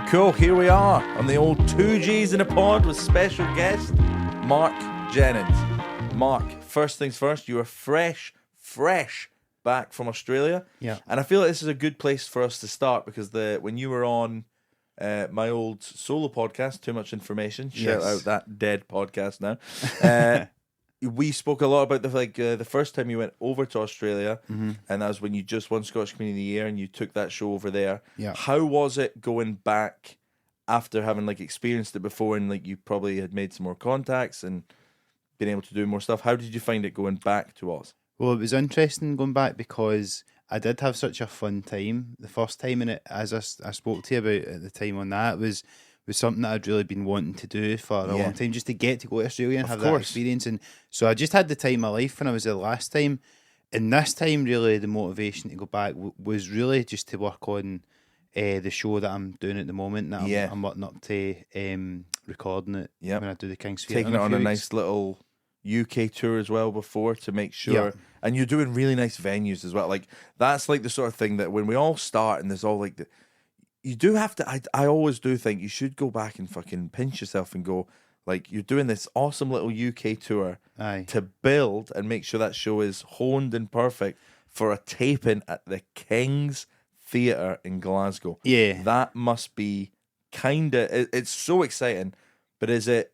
Cool, here we are on the old 2Gs in a pod with special guest Marc Jennings. Marc, first things first, you are fresh back from Australia. Yeah. And I feel like this is a good place for us to start because when you were on my old solo podcast, Too Much Information, shout out that dead podcast now. We spoke a lot about the first time you went over to Australia, and that was when you just won Scottish Comedian of the Year, and you took that show over there. Yeah. How was it going back after having experienced it before, and you probably had made some more contacts and been able to do more stuff? How did you find it going back to Oz? Well, it was interesting going back because I did have such a fun time. The first time in it, as I spoke to you about at the time on that, was something that I'd really been wanting to do for a long time, just to get to go to Australia and have that experience. And so I just had the time of my life when I was there last time. And this time, really, the motivation to go back was really just to work on the show that I'm doing at the moment. That I'm working up to recording it when I do the King's Theatre. Taking it on a nice little UK tour as well before to make sure. And you're doing really nice venues as well. That's the sort of thing that when we all start and there's all you do have to, I always do think you should go back and fucking pinch yourself and go, you're doing this awesome little UK tour to build and make sure that show is honed and perfect for a taping at the King's Theatre in Glasgow. Yeah. That must be it's so exciting, but is it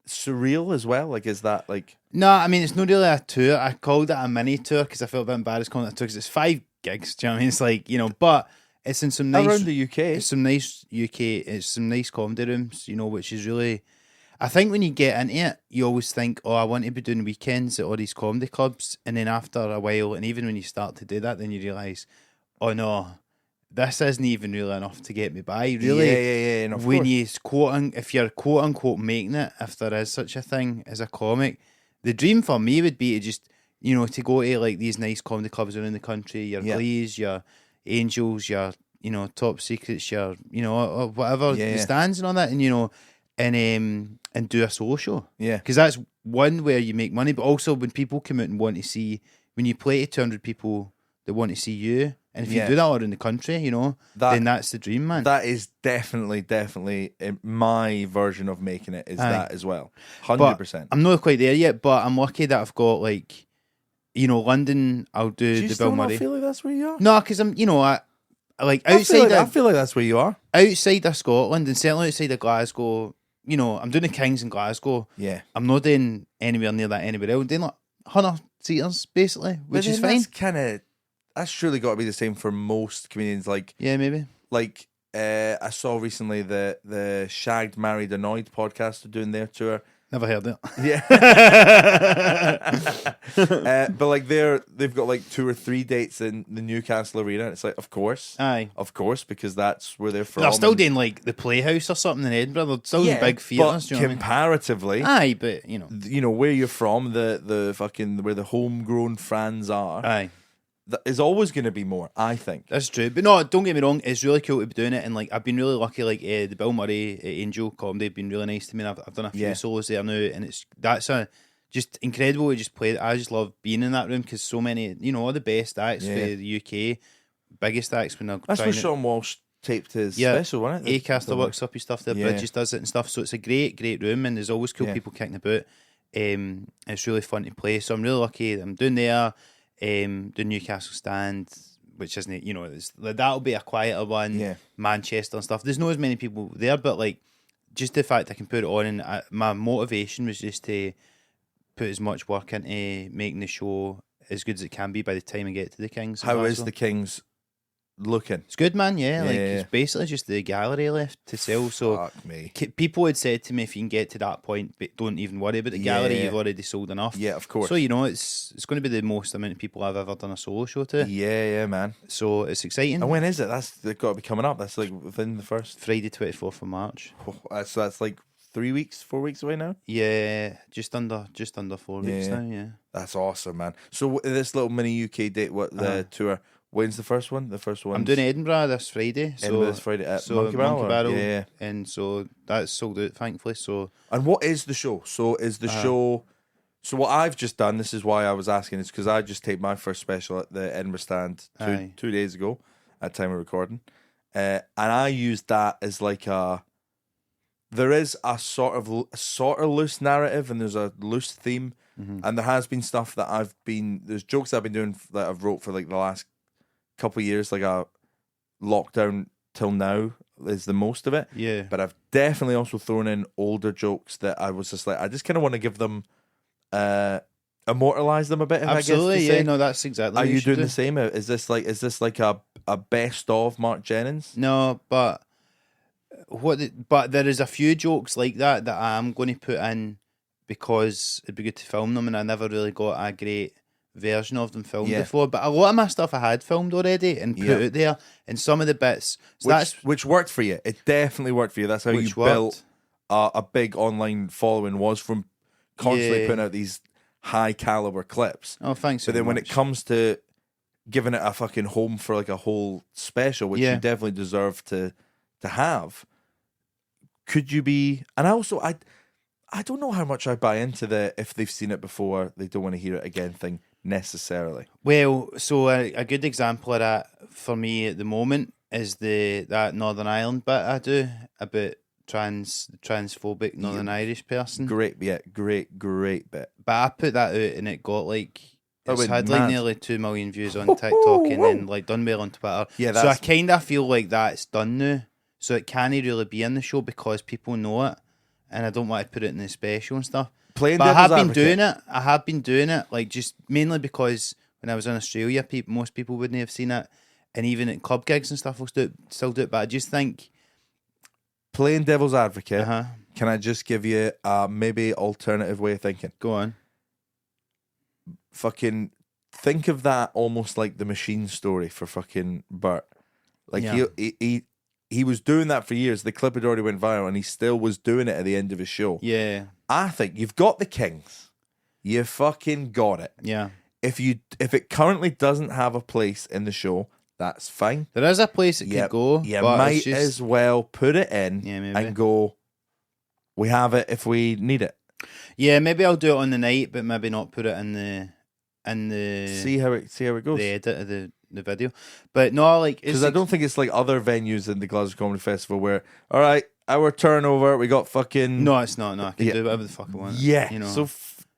surreal as well? Is that No, I mean, it's not really a tour. I called it a mini tour because I felt a bit embarrassed calling it a tour because it's 5 gigs. Do you know what I mean? It's but it's in some nice around the UK. It's some nice UK. It's some nice comedy rooms. Which is really. I think when you get into it, you always think, "Oh, I want to be doing weekends at all these comedy clubs," and then after a while, and even when you start to do that, then you realise, "Oh no, this isn't even really enough to get me by." Really, yeah. No, when you if you're quote unquote making it, if there is such a thing as a comic, the dream for me would be to just to go to these nice comedy clubs around the country, your Glees, your Angels, your Top Secrets, your whatever the stands and all that, and do a solo show. Yeah, because that's one where you make money, but also when people come out and want to see, when you play to 200 people that want to see you. And if you do that all around the country, then that's the dream, man. That is definitely my version of making it is that as well. 100%. I'm not quite there yet, but I'm lucky that I've got London. I'll do the Bill Murray. I feel like that's where you are. No, because I'm, outside. I feel like that's where you are. Outside of Scotland and certainly outside of Glasgow. I'm doing the Kings in Glasgow. Yeah, I'm not doing anywhere near that anywhere else. I'm doing 100 seaters basically, which is fine. That's surely got to be the same for most comedians. Yeah, maybe. I saw recently the Shagged, Married, Annoyed podcast are doing their tour. Never heard it. Yeah. But they've got 2 or 3 dates in the Newcastle Arena. It's of course. Aye. Of course, because that's where they're from. They're still doing the Playhouse or something in Edinburgh. They're still in big theatres. But comparatively. Aye, but where you're from, the fucking where the homegrown fans are. Aye. That is always going to be more, I think. That's true. But no, don't get me wrong, it's really cool to be doing it. And I've been really lucky, the Bill Murray Angel comedy have been really nice to me. And I've done a few solos there now, and that's just incredible to just play. I just love being in that room because so many, all the best acts for the UK, biggest acts when they're That's where Sean Walsh taped his special, wasn't it? Acaster works up his stuff there, Bridges does it and stuff. So it's a great room, and there's always cool people kicking about. It's really fun to play. So I'm really lucky that I'm doing there. The Newcastle stand, which isn't that'll be a quieter one. Manchester and stuff. There's not as many people there, but just the fact I can put it on, and my motivation was just to put as much work into making the show as good as it can be by the time I get to the Kings. How is the Kings looking? It's good, man. It's basically just the gallery left to sell. So fuck me. People had said to me, if you can get to that point, but don't even worry about the gallery. You've already sold enough. Yeah, of course. So it's going to be the most amount of people I've ever done a solo show to. Yeah, man. So it's exciting. And when is it? They've got to be coming up. That's within the first Friday, 24th of March. So that's 3 weeks, 4 weeks away now. Yeah, just under 4 weeks now. Yeah, that's awesome, man. So this little mini UK date, the tour. When's the first one? The first one. I'm doing Edinburgh this Friday. Edinburgh this Friday at Monkey Barrel. Yeah. And so that's sold out, thankfully. So. And what is the show? So is the show? So what I've just done. This is why I was asking. Is because I just taped my first special at the Edinburgh stand 2 days ago, at time of recording. and I used that as like there is a sort of loose narrative, and there's a loose theme, and there has been stuff that there's jokes I've been doing that I've wrote for like the last couple of years, like a lockdown till now is the most of it. Yeah. But I've definitely also thrown in older jokes that I was just like, I just kind of want to give them, immortalize them a bit. Absolutely, I guess, yeah. No, that's exactly. Are what you doing do. the same? Is this like a best of Marc Jennings? No, but but there is a few jokes like that I'm going to put in because it'd be good to film them, and I never really got a great version of them filmed before. But a lot of my stuff I had filmed already and put out there, and some of the bits, so which worked for you. It definitely worked for you. That's how you built a big online following, was from constantly putting out these high caliber clips. Oh, thanks. But then when it comes to giving it a fucking home for like a whole special, which you definitely deserve to have, could you be? And also, I don't know how much I buy into the if they've seen it before, they don't want to hear it again thing necessarily. Well, so a good example of that for me at the moment is that Northern Ireland bit I do about transphobic Northern Irish person. Great bit. But I put that out and it got like it's had mad. like nearly 2 million views on TikTok and then like done well on Twitter. Yeah, so I kind of feel like that's done now. So it can't really be in the show because people know it, and I don't want to put it in the special and stuff. But I have been doing it. I have been doing it, like just mainly because when I was in Australia, most people wouldn't have seen it, and even at club gigs and stuff, I'll still do it. But I just think, playing devil's advocate, can I just give you a maybe alternative way of thinking? Go on. Fucking think of that almost like the Machine story for fucking Bert. Like he was doing that for years. The clip had already went viral, and he still was doing it at the end of his show. Yeah. I think you've got the Kings. You fucking got it. Yeah. If it currently doesn't have a place in the show, that's fine. There is a place it could go. You might as well put it in and go, we have it if we need it. Yeah, maybe I'll do it on the night, but maybe not put it in the see how it goes. The edit of the video. But no, like, because I don't think it's like other venues in the Glasgow Comedy Festival where, all right, our turnover, we got fucking. No, it's not. No, I can do whatever the fuck I want. Yeah, you know. So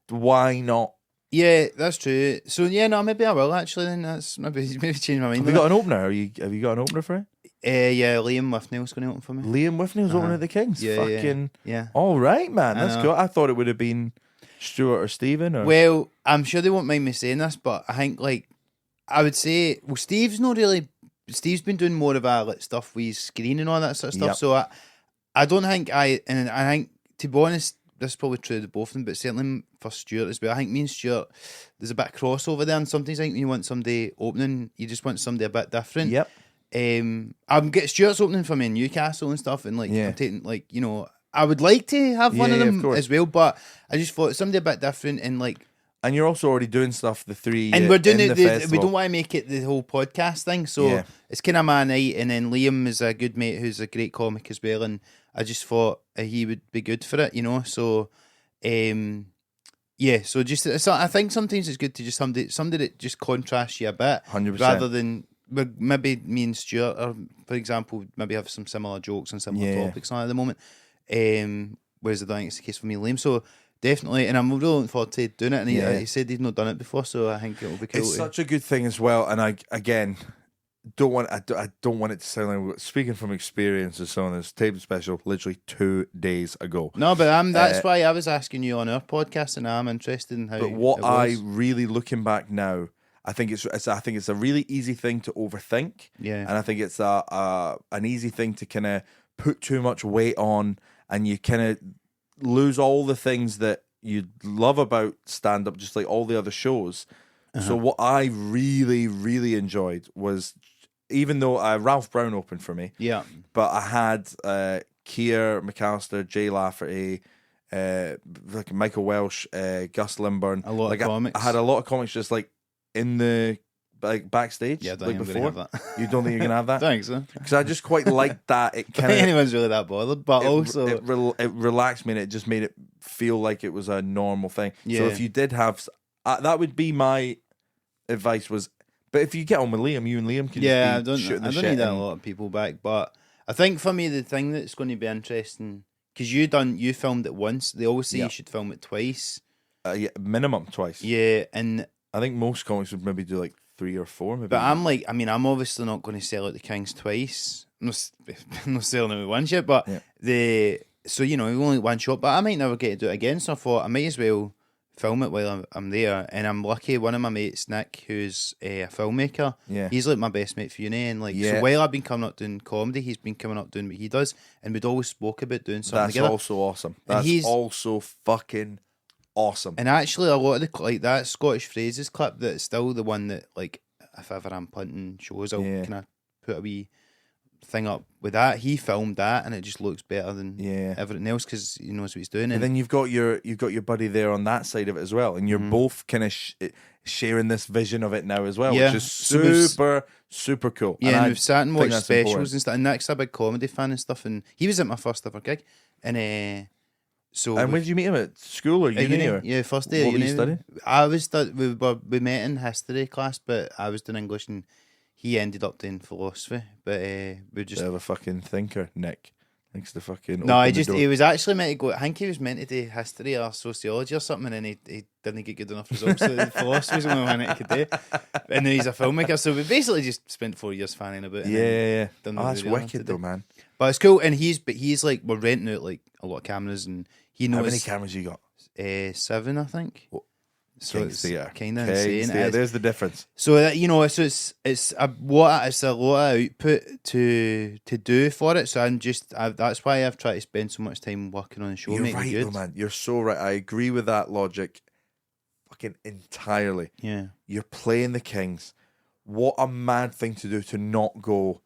why not? Yeah, that's true. So yeah, no, maybe I will actually. Then that's maybe change my mind. Have you got an opener? Have you got an opener for it? Yeah, Liam Withnail's going to open for me. Liam Withnail's opening at the Kings. Yeah, fucking yeah. All right, man. That's cool. I thought it would have been Stuart or Stephen. Or... Well, I'm sure they won't mind me saying this, but I think like I would say, well, Steve's Steve's been doing more of like stuff with his screen and all that sort of stuff. Yep. So I don't think I think, to be honest, this is probably true to both of them, but certainly for Stuart as well. I think me and Stuart, there's a bit of crossover there, and sometimes I think when you want somebody opening, you just want somebody a bit different. Yep. I'm getting Stuart's opening for me in Newcastle and stuff, and like I'm taking like, you know, I would like to have one of them as well, but I just thought somebody a bit different and like. And you're also already doing stuff, the three, and we're doing it. We don't want to make it the whole podcast thing, so it's kind of my night. And then Liam is a good mate who's a great comic as well, and I just thought he would be good for it, you know. So, yeah. So I think sometimes it's good to just somebody that just contrasts you a bit, 100%, rather than maybe me and Stuart, or for example, maybe have some similar jokes and similar topics on at the moment. Whereas I don't think it's the case for me and Liam. So. Definitely, and I'm really looking forward to doing it. And he said he's not done it before, so I think it'll be cool. It's such a good thing as well. And I don't want it to sound like, speaking from experience as someone that's taped special literally 2 days ago. No, but that's why I was asking you on our podcast, and I'm interested in how. But what I really looking back now, I think it's a really easy thing to overthink. Yeah, and I think it's an easy thing to kind of put too much weight on, and you kind of lose all the things that you love about stand-up, just like all the other shows. So what I really, really enjoyed was, even though Ralph Brown opened for me, but I had Keir McAllister, Jay Lafferty, like Michael Welsh, Gus Limburn. A lot of comics. I had a lot of comics just like in the backstage. Yeah, I don't like think before. I'm gonna have that. You don't think you're gonna have that? I think so. Because I just quite liked that. It kind of anyone's really that bothered, but also it relaxed me, and it just made it feel like it was a normal thing. Yeah. So if you did have, that would be my advice: was But if you get on with Liam, you and Liam can Yeah, just be shooting the I don't shit. need a lot of people back, but I think for me the thing that's going to be interesting, because you filmed it once. They always say you should film it twice. Yeah, minimum twice. Yeah, and I think most comics would maybe do like 3 or 4. Maybe. But I'm like, I mean, I'm obviously not going to sell out the Kings twice. I'm not selling it with one shot, but so you know, only one shot. But I might never get to do it again. So I thought I might as well film it while I'm there. And I'm lucky. One of my mates, Nick, who's a filmmaker, he's like my best mate for uni. And like, so while I've been coming up doing comedy, he's been coming up doing what he does, and we'd always spoke about doing something together. That's also awesome. That's also fucking awesome. And actually, a lot of the like that Scottish Phrases clip, that's still the one that, like, if ever I'm punting shows, I'll kind of put a wee thing up with that. He filmed that, and it just looks better than everything else because he knows what he's doing. And then you've got your buddy there on that side of it as well, and you're both kind of sharing this vision of it now as well, which is super cool. Yeah, and we've sat and watched specials and stuff. And Nick's a big comedy fan and stuff, and he was at my first ever gig, and when did you meet him, at school or uni? Or? Yeah, first day. What were you studying? We met in history class, but I was doing English and he ended up doing philosophy. But we just have a fucking thinker, Nick. Thanks to fucking. No, he was actually meant to go. I think he was meant to do history or sociology or something, and he didn't get good enough results. So philosophy was the only one that he could do. And then he's a filmmaker, so we basically just spent 4 years fanning about. Yeah. That's wicked though, man. But it's cool, and he's like, we're renting out like a lot of cameras, and he knows. How many cameras you got? 7, I think. What? So it's kind of insane. There's the difference. So that, you know, so it's a lot of output to do for it. So that's why I've tried to spend so much time working on the show. You're making right, it good. though, man. You're so right. I agree with that logic, fucking entirely. Yeah, you're playing the Kings. What a mad thing to do to not go.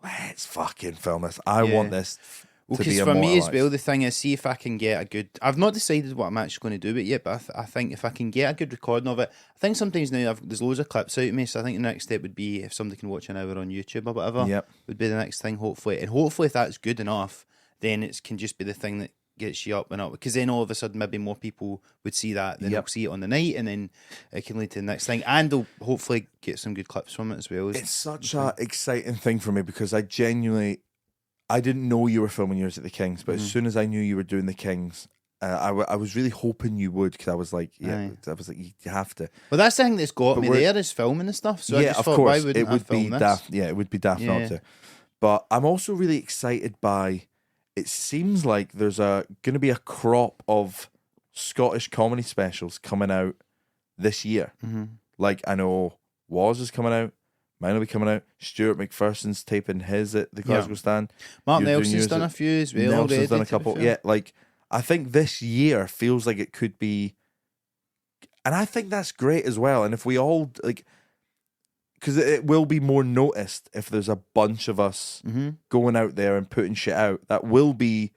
Let's fucking film this. I want this. Well, because for me as well, the thing is, see if I can get a good. I've not decided what I'm actually going to do it yet, but I think if I can get a good recording of it, I think sometimes now there's loads of clips out of me, so I think the next step would be if somebody can watch an hour on YouTube or whatever. Would be the next thing, hopefully, and hopefully if that's good enough, then it can just be the thing that gets you up and up. Because then all of a sudden, maybe more people would see that, then they'll see it on the night, and then it can lead to the next thing, and they'll hopefully get some good clips from it as well. It's such an exciting thing for me because I didn't know you were filming yours at the Kings, but as soon as I knew you were doing the Kings, I was really hoping you would, because I was like, you have to. Well, that's the thing that's got me there is filming and stuff. So I just thought, why wouldn't I film this? Daft. Yeah, it would be daft not to. But I'm also really excited by. It seems like there's going to be a crop of Scottish comedy specials coming out this year. Like, I know Waugh is coming out. Mine will be coming out. Stuart McPherson's taping his at the Glasgow stand. Mark Nelson's done a few as well. Nelson's done a couple. Yeah, like, I think this year feels like it could be, and I think that's great as well. And if we all, like, because it will be more noticed if there's a bunch of us going out there and putting shit out. That will be,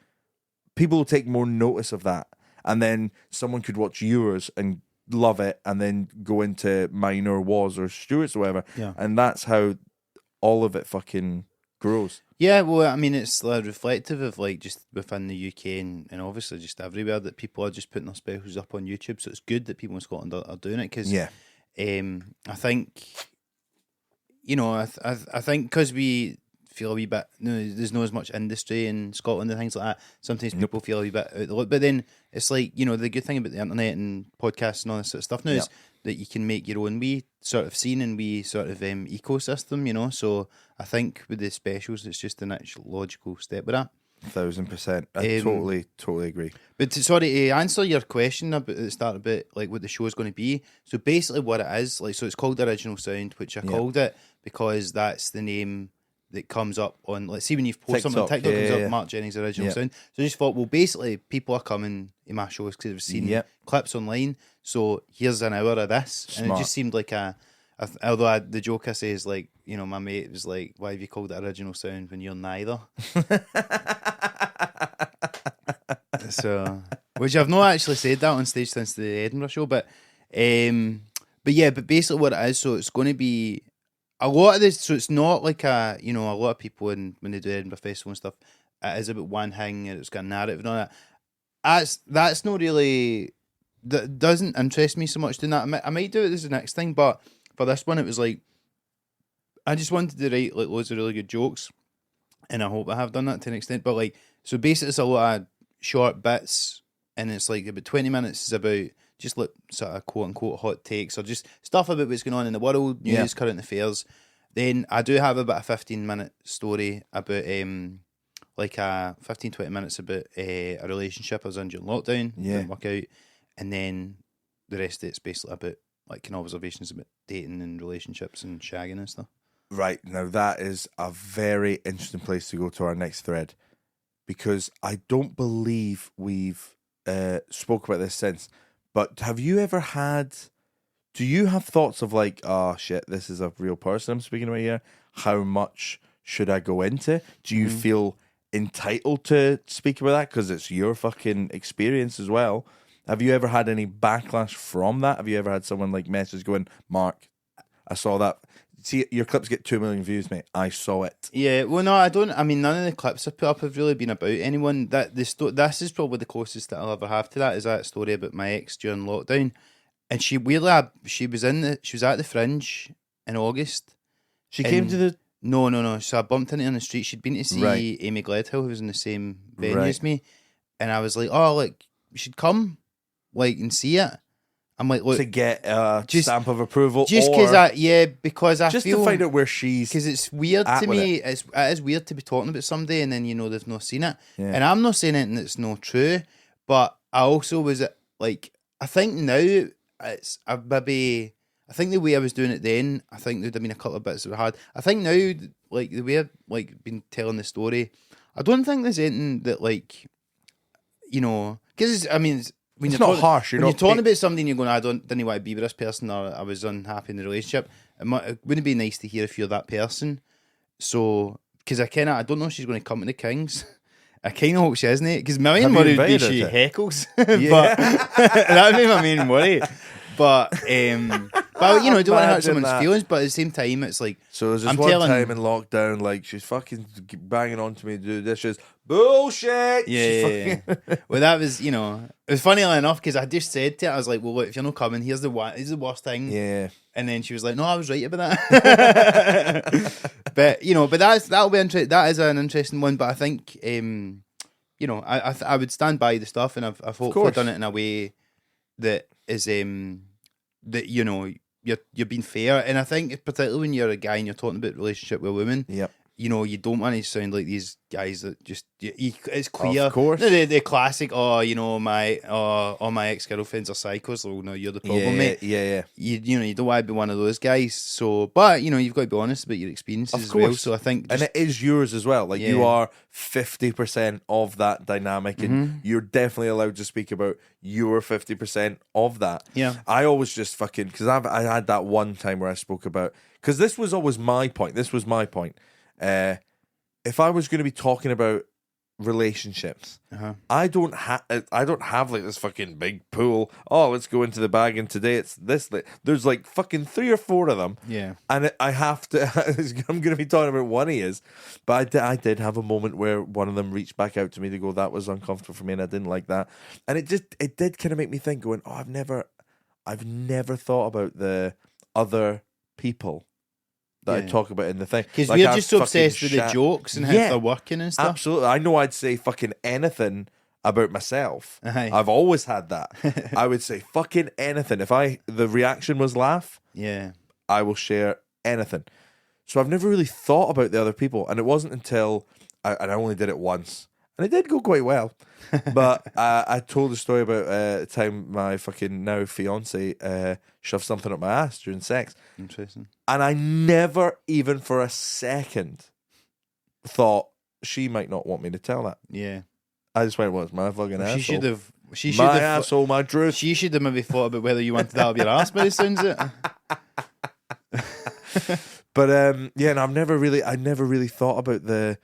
people will take more notice of that. And then someone could watch yours and love it, and then go into mine or Waugh's or Stuart's or whatever. And that's how all of it fucking grows. Yeah, well, I mean, it's reflective of, like, just within the UK and obviously just everywhere that people are just putting their specials up on YouTube. So it's good that people in Scotland are doing it, because I think, you know, I think because we feel a wee bit, there's not as much industry in Scotland and things like that. Sometimes people feel a wee bit out of the loop, but then it's like, you know, the good thing about the internet and podcasts and all this sort of stuff now is that you can make your own wee sort of scene and wee sort of ecosystem, you know. So I think with the specials, it's just the next logical step with that. 1000%. I totally agree. But to answer your question about at the start about like what the show is going to be. So basically, what it is, like, so it's called Original Sound, which I called it because that's the name that comes up on, let's see, when you've posted something on TikTok, comes up Marc Jennings Original Sound. So I just thought, well, basically, people are coming to my shows because they've seen clips online. So here's an hour of this. Smart. And it just seemed like although the joke I say is like, you know, my mate was like, why have you called it Original Sound when you're neither? So, which I've not actually said that on stage since the Edinburgh show, but basically what it is, so it's going to be a lot of this, so it's not like a lot of people when they do Edinburgh Festival and stuff, it is about one thing and it's got a narrative and all that. That's not really, that doesn't interest me so much doing that. I might do it as the next thing, but for this one it was like, I just wanted to write like loads of really good jokes, and I hope I have done that to an extent. But like, so basically, it's a lot of short bits, and it's like about 20 minutes is about just like sort of quote unquote hot takes or just stuff about what's going on in the world, news, current affairs. Then I do have about a 15-minute story about like a 15-20 minutes about a relationship I was in during lockdown, didn't work out, and then the rest of it's basically about like kind of observations about dating and relationships and shagging and stuff. Right, now that is a very interesting place to go to our next thread, because I don't believe we've spoke about this since, but have you ever had, do you have thoughts of like, oh shit, this is a real person I'm speaking about here, how much should I go into? Do you feel entitled to speak about that because it's your fucking experience as well? Have you ever had any backlash from that? Have you ever had someone like message going, Mark, I saw that. See, your clips get 2 million views, mate. I saw it. Yeah, well, no, I don't. I mean, none of the clips I put up have really been about anyone. This is probably the closest that I'll ever have to that. Is that story about my ex during lockdown, and she weirdly, she was at the Fringe in August. She came to the. No. So I bumped into her on the street. She'd been to see Amy Gledhill, who was in the same venue as me, and I was like, oh, like you should come, like and see it. I'm like, look, to get a stamp of approval, just because I just feel, to find out where she's, because it's weird to me. It is weird to be talking about somebody and then they've not seen it, and I'm not saying anything that's not true, but I also was like, I think now it's maybe, I think the way I was doing it then, I think there'd have been a couple of bits that were hard. I think now, like the way I've like been telling the story, I don't think there's anything that like, because I mean. When it's not harsh. When you're talking about somebody and you're going, I didn't want to be with this person, or I was unhappy in the relationship, it wouldn't be nice to hear if you're that person. So, because I don't know if she's going to come to the Kings. I kind of hope she isn't, because my main worry would be she heckles. But that would be my main worry. But you don't want to hurt someone's feelings, but at the same time, it's like, so there's this time in lockdown, like she's fucking banging on to me to do dishes. Bullshit. Yeah. Well, that was, it was funny enough because I just said to her, I was like, well, look, if you're not coming, here's the worst thing. Yeah. And then she was like, no, I was right about that. But that'll be interesting. That is an interesting one. But I think, I would stand by the stuff, and I've hopefully done it in a way that is that you're being fair. And I think particularly when you're a guy and you're talking about relationship with women, you don't want to sound like these guys that just it's clear. Of course, the classic. All my ex-girlfriends are psychos. So no, you're the problem, mate. Yeah. You don't want to be one of those guys. So, but you've got to be honest about your experiences as well. So I think, and it is yours as well. Like you are 50% of that dynamic, and you're definitely allowed to speak about your 50% of that. Yeah, I always just fucking, because I had that one time where I spoke about, because this was always my point. If I was going to be talking about relationships, I don't have like this fucking big pool. Oh, let's go into the bag, and today it's this. There's like fucking 3 or 4 of them. Yeah, and I have to. I'm going to be talking about one of his, but I did have a moment where one of them reached back out to me to go, that was uncomfortable for me, and I didn't like that, and it did kind of make me think, going, oh, I've never thought about the other people that I talk about in the thing. Because we're just so obsessed with the jokes and how they're working and stuff. Absolutely. I know I'd say fucking anything about myself. Aye. I've always had that. I would say fucking anything. If the reaction was laugh, I will share anything. So I've never really thought about the other people. And it wasn't until, I only did it once. And it did go quite well. But I told a story about the time my fucking now fiance shoved something up my ass during sex. Interesting. And I never even for a second thought she might not want me to tell that. Yeah. I just went, well, it's my fucking asshole. She should have. Asshole, my truth. She should have maybe thought about whether you wanted that up your ass, but it sounds it. But and I never really thought about the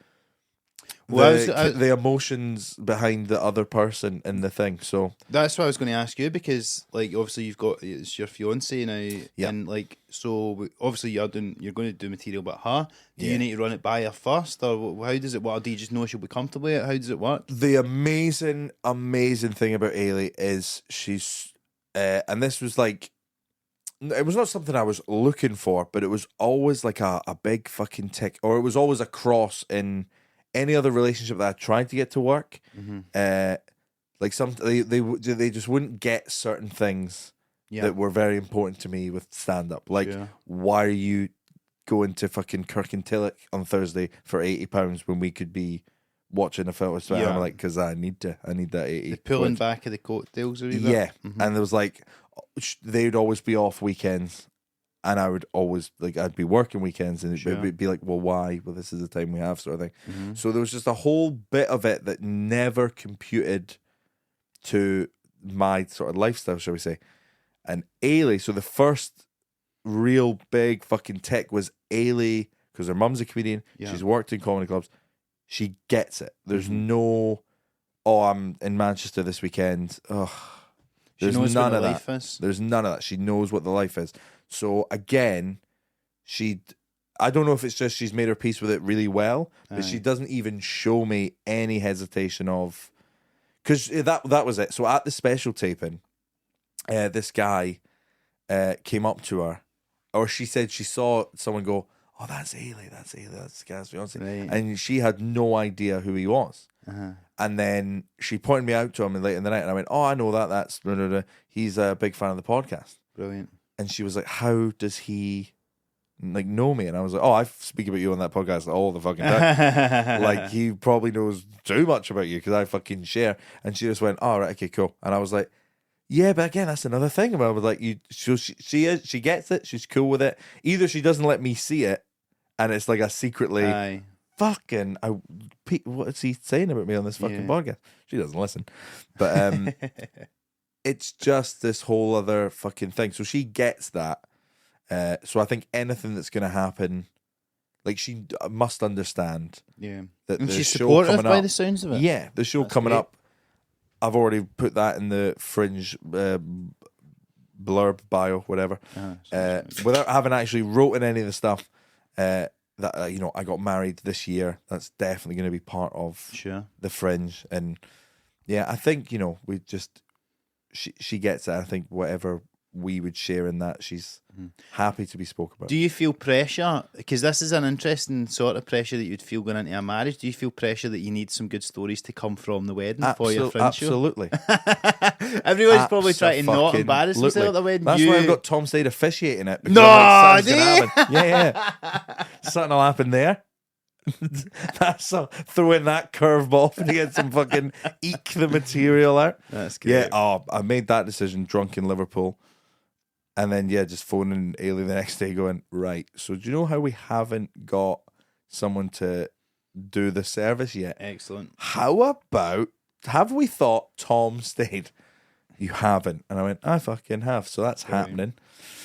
emotions behind the other person in the thing. So that's what I was going to ask you, because like obviously it's your fiance now, and like so obviously you're going to do material about her. Do you need to run it by her first, or how does it work? Or do you just know she'll be comfortable with it? How does it work? The amazing thing about Ailey is she's and this was like it was not something I was looking for, but it was always like a big fucking tick, or it was always a cross in any other relationship that I tried to get to work. Like they just wouldn't get certain things that were very important to me with stand up. Like, why are you going to fucking Kirkintilloch on Thursday for £80 when we could be watching a film? So I'm like, because I need that 80. The pulling back of the coattails a wee bit. Yeah, and there was like, they'd always be off weekends, and I would always I'd be working weekends, and it'd be like, well, why? Well, this is the time we have, sort of thing. So there was just a whole bit of it that never computed to my sort of lifestyle, shall we say. And Ailey, so the first real big fucking tick was Ailey, because her mum's a comedian. She's worked in comedy clubs. She gets it. There's no, I'm in Manchester this weekend. There's none of that. There's none of that. She knows what the life is. So again, I don't know if it's just she's made her peace with it really well, but she doesn't even show me any hesitation of, because that was it. So at the special taping, this guy came up to her, or she said she saw someone go, "Oh, that's Ailey, that's the guy's fiance," and she had no idea who he was. And then she pointed me out to him late in the night, and I went, "Oh, I know that. That's blah, blah, blah. He's a big fan of the podcast." Brilliant. And she was like, "How does he know me?" And I was like, "Oh, I speak about you on that podcast all the fucking time. Like, he probably knows too much about you because I fucking share." And she just went, "Oh, right, okay, cool." And I was like, "Yeah, but again, that's another thing about like you." So she gets it. She's cool with it. Either she doesn't let me see it, and it's like a secretly. Fucking, what is he saying about me on this fucking podcast? She doesn't listen, but it's just this whole other fucking thing. So she gets that. So I think anything that's going to happen, like, she must understand. That and the she's show supportive coming by up, the sounds of it. Yeah, the show That's coming great. up. I've already put that in the Fringe blurb bio, whatever. Without having actually written any of the stuff. That I got married this year. That's definitely going to be part of the Fringe, and I think we just she gets it. I think whatever we would share in that, she's happy to be spoken about. Do you feel pressure? Because this is an interesting sort of pressure that you'd feel going into a marriage. Do you feel pressure that you need some good stories to come from the wedding for your Fringe show? Absolutely. Everyone's probably trying to not embarrass themselves at the wedding. That's why I've got Tom Stade officiating it. No, like, yeah. Something will happen there. That's throwing that curveball to get some fucking eke the material out. That's good. Yeah, I made that decision drunk in Liverpool. And then, just phoning Ailey the next day going, right, so do you know how we haven't got someone to do the service yet? Excellent. How about, have we thought Tom Stade? You haven't. And I went, I fucking have. So that's happening.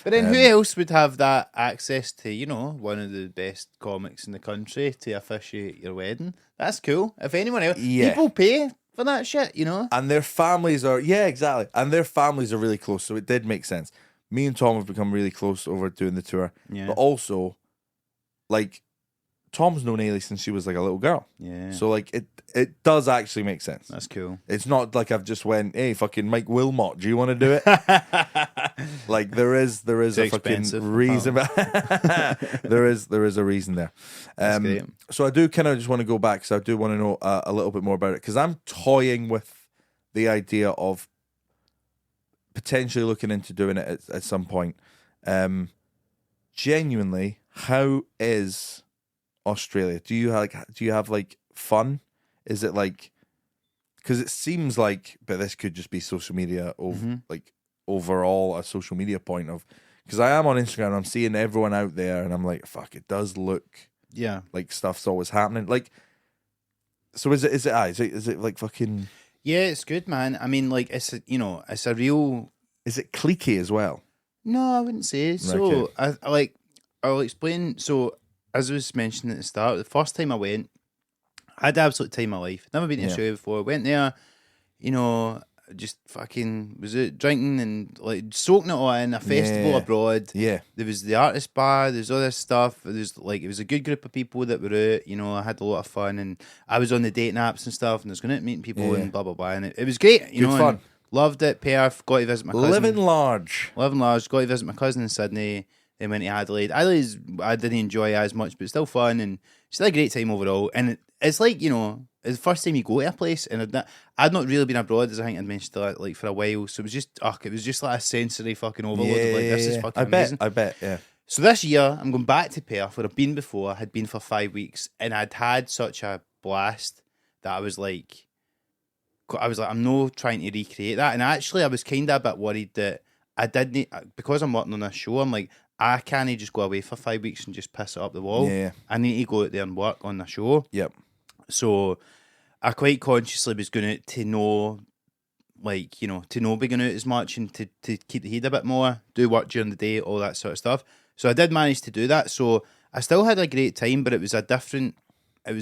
But then who else would have that access to, one of the best comics in the country to officiate your wedding? That's cool. If anyone else, people pay for that shit, And their families are, exactly. And their families are really close. So it did make sense. Me and Tom have become really close over doing the tour. Yeah. But also, like, Tom's known Ailey since she was like a little girl. Yeah. So like it does actually make sense. That's cool. It's not like I've just went, hey, fucking Mike Wilmot, do you want to do it? Like there is a fucking reason. there is a reason there. So I do kind of just want to go back. So I do want to know a little bit more about it because I'm toying with the idea of potentially looking into doing it at some point. Genuinely, how is Australia? Do you have like fun? Is it like, because it seems like, but this could just be social media like overall a social media point of, because I am on Instagram and I'm seeing everyone out there and I'm like, fuck, it does look like stuff's always happening. Like, so is it like fucking? Yeah, it's good, man. I mean, like, it's a real. Is it cliquey as well? No, I wouldn't say so. Okay. I'll explain. So, as I was mentioning at the start, the first time I went, I had the absolute time of my life. Never been to Australia before. Went there, just fucking was it drinking and like soaking it all in. A festival abroad. Yeah, there was the artist bar. There's all this stuff. There's like it was a good group of people that were out. I had a lot of fun and I was on the dating apps and stuff and I was going out meeting people and blah blah blah. And it was great. Good fun. Loved it. Perth. Got to visit my cousin. Living large. Living large. Got to visit my cousin in Sydney. Then went to Adelaide. Adelaide, I didn't enjoy as much, but still fun and still a great time overall. And it's like, you know, it's the first time you go to a place, and I'd not really been abroad, as I think I'd mentioned, like for a while. So it was just like a sensory fucking overload of like, this is fucking amazing. I bet, yeah. So this year, I'm going back to Perth, where I've been before. I had been for 5 weeks, and I'd had such a blast that I was like, I'm not trying to recreate that. And actually, I was kind of a bit worried that I didn't, because I'm working on this show, I'm like, I can't just go away for 5 weeks and just piss it up the wall. Yeah. I need to go out there and work on the show. Yep. So I quite consciously was going to know, like, you know, to not be going out as much and to keep the heat a bit more, do work during the day, all that sort of stuff. So I did manage to do that. So I still had a great time, but it was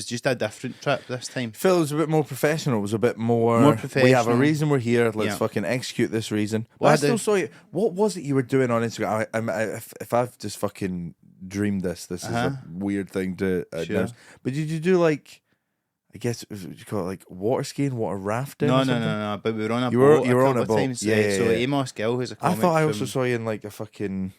just a different trip this time. Phil, it was a bit more professional. It was a bit more professional. We have a reason we're here. Let's fucking execute this reason. Well, I still saw you. What was it you were doing on Instagram? If I've just fucking dreamed this is a weird thing to know. But did you do like, I guess you call it like water skiing, water rafting? No. But we were on a boat. You were on a boat. Times. Yeah. So Amos Gill, who's a comic, I thought I also saw you in like a fucking.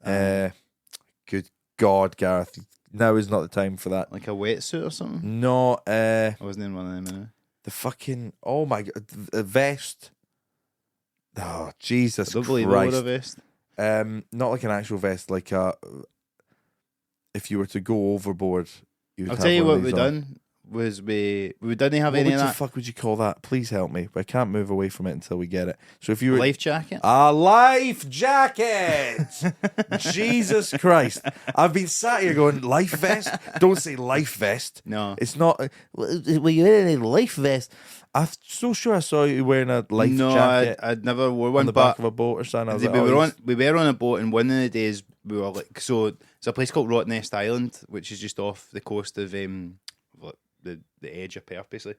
Good God, Gareth. Now is not the time for that. Like a wetsuit or something? No, I wasn't in one of them anyway. The fucking, oh my God, the vest. Oh, Jesus Christ. I don't believe it was a vest. Not like an actual vest, like if you were to go overboard, you would I'll have tell you one what of we these on. done was we didn't have What any of the that. fuck would you call that? Please help me. But I can't move away from it until we get it. So if you were Life jacket? a life jacket. Jesus Christ. I've been sat here going, life vest? Don't say life vest. No. It's not. Were you wearing a life vest? I'm so sure I saw you wearing a life jacket. No, I'd never wore on one. the back of a boat or something. I was we were on a boat, and one of the days we were like, so it's a place called Rottnest Island, which is just off the coast of the edge of Perth, basically.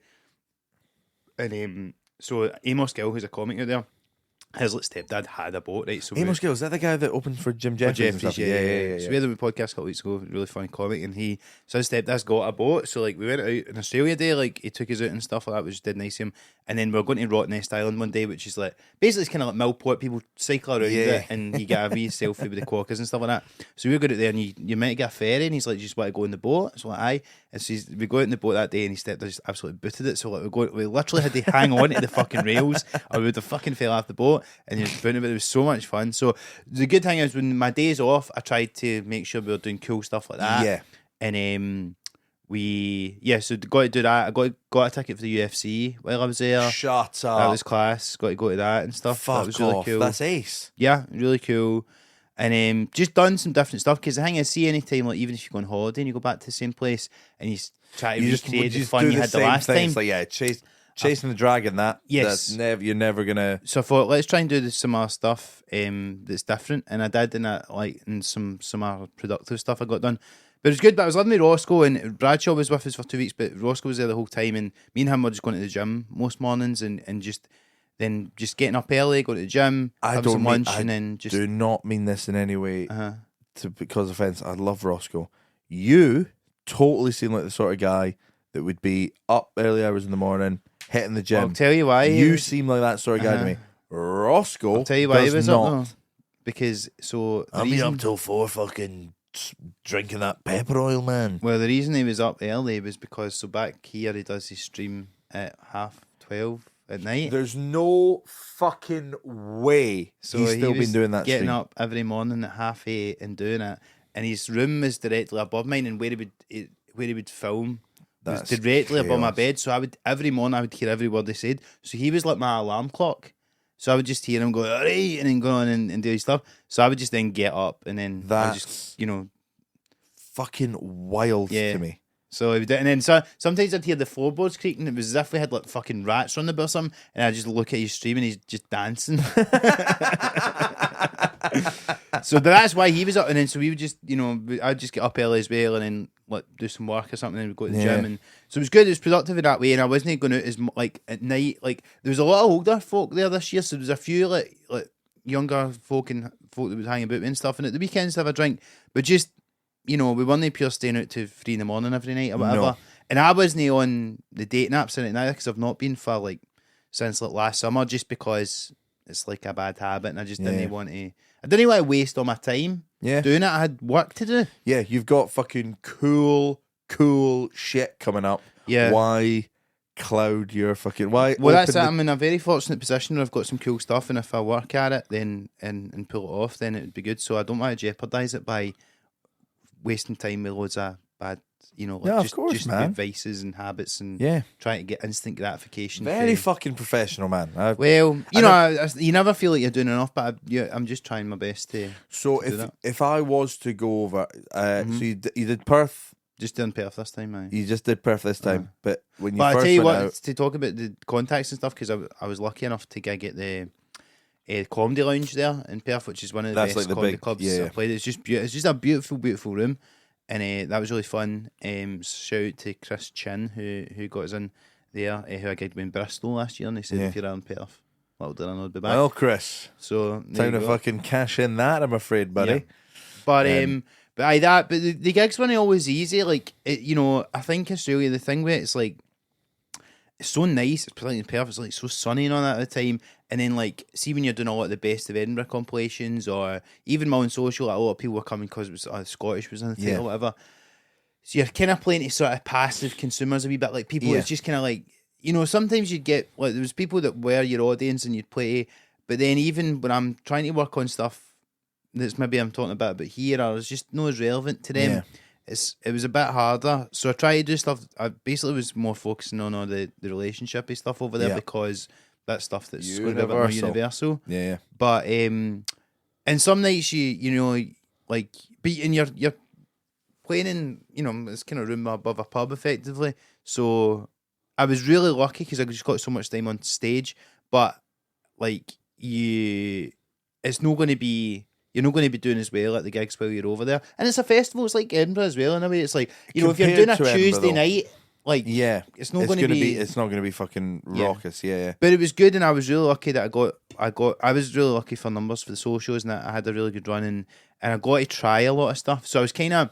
And so Amos Gill, who's a comic out there, his like stepdad had a boat, right? So Amos Gill, is that the guy that opened for Jim Jeffries? And stuff? Yeah. So we had a podcast a couple weeks ago, really funny comic, and so his stepdad's got a boat, so like we went out in Australia Day, like he took us out and stuff like that, which did nice of him. And then we were going to Rottnest Island one day, which is like basically it's kind of like Millport. People cycle around it, and you get a wee selfie with the quokkas and stuff like that. So we go out there, and you might get a ferry, and he's like, "You just want to go in the boat?" So like, aye. And so we go out in the boat that day, and his stepdad just absolutely booted it. So like we literally had to hang on to the fucking rails, or we would have fucking fell off the boat. And it was so much fun. So the good thing is, when my days off, I tried to make sure we were doing cool stuff like that. Yeah. And so got to do that. I got a ticket for the UFC while I was there. Shut up. That was class. Got to go to that and stuff. Fuck that was really off. cool. That's ace. Yeah, really cool. And just done some different stuff, because the thing is, see, any time, like even if you go on holiday and you go back to the same place and you try to recreate the fun you had the last time. It's like, chasing the dragon. Yes. You're never gonna. So I thought, let's try and do some other stuff that's different, and I did, and some other productive stuff I got done. But it was good. But I was living with Roscoe, and Bradshaw was with us for 2 weeks, but Roscoe was there the whole time, and me and him were just going to the gym most mornings, and just getting up early, going to the gym, having some lunch, and then just. Do not mean this in any way to cause offence. I love Roscoe. You totally seem like the sort of guy that would be up early hours in the morning, hitting the gym. I'll tell you why. You seem like that sort of guy to me. Roscoe. I'll tell you why he was not. up though. Because I'll be up till 4 fucking drinking that pepper oil, man. Well, the reason he was up early was because back here he does his stream at 12:30 at night. There's no fucking way he's still been doing that. Getting stream. up every morning at 8:30 and doing it, and his room is directly above mine, and where he would film was directly above my bed. So every morning I would hear every word he said. So he was like my alarm clock. So I would just hear him go, all right, and then go on and do his stuff. So I would just then get up, and then I just, fucking wild to me. So he would, and then sometimes I'd hear the floorboards creaking. It was as if we had like fucking rats on the bed or something, and I'd just look at his stream and he's just dancing. So that's why he was up, and then so we would just, I'd just get up early as well, and then like do some work or something, and we'd go to the gym, and so it was good. It was productive in that way, and I wasn't going out as like at night. Like there was a lot of older folk there this year, so there was a few like younger folk and folk that would hang about and stuff, and at the weekends have a drink, but just we weren't pure staying out to 3 a.m. every night or whatever. No. And I wasn't on the dating apps in it neither, because I've not been for like since like last summer, just because it's like a bad habit, and I just didn't want to. I didn't want to waste all my time doing it. I had work to do. Yeah, you've got fucking cool shit coming up. Yeah. Why cloud your fucking... Why? Well, that's it. I'm in a very fortunate position where I've got some cool stuff, and if I work at it then and pull it off, then it would be good. So I don't want to jeopardise it by wasting time with loads of bad, just man. vices and habits and trying to get instant gratification. Very fucking professional, man. You never feel like you're doing enough, but I'm just trying my best to. So if I was to go over, so you did Perth. Just doing Perth this time, man. You just did Perth this time, but when you But first I tell you went what, out, to talk about the contacts and stuff, because I was lucky enough to gig at the Comedy Lounge there in Perth, which is one of the best comedy clubs I've played. It's just it's just a beautiful, beautiful room, and that was really fun. Shout out to Chris Chin who got us in there, who I gigged with in Bristol last year, and they said if you're around Perth, well done, I'll be back. Well, Chris, so time to fucking cash in that, I'm afraid, buddy. Yeah. But the gigs weren't always easy. Like I think Australia, the thing with it's like it's so nice. It's particularly in Perth. It's like so sunny and all that at the time. And then like see when you're doing a lot of the best of Edinburgh compilations, or even my own social, like, a lot of people were coming because it was Scottish was in the title or whatever. So you're kind of playing to sort of passive consumers a wee bit. Like people, it's just kind of like sometimes you'd get like there was people that were your audience and you'd play, but then even when I'm trying to work on stuff that's maybe I'm talking about here, I was just not as relevant to them. It was a bit harder, so I tried to do stuff. I basically was more focusing on all the relationshipy stuff over there because that's stuff that's going to be a bit more universal. Yeah. But and some nights you're playing in this kind of room above a pub effectively. So I was really lucky because I just got so much time on stage. But like it's not going to be. You're not going to be doing as well at the gigs while you're over there. And it's a festival. It's like Edinburgh as well in a way. It's like, if you're doing a Tuesday night, like, it's not going to be... It's not going to be fucking raucous, yeah. But it was good, and I was really lucky that I was really lucky for numbers for the socials, and I had a really good run, and I got to try a lot of stuff. So I was kind of...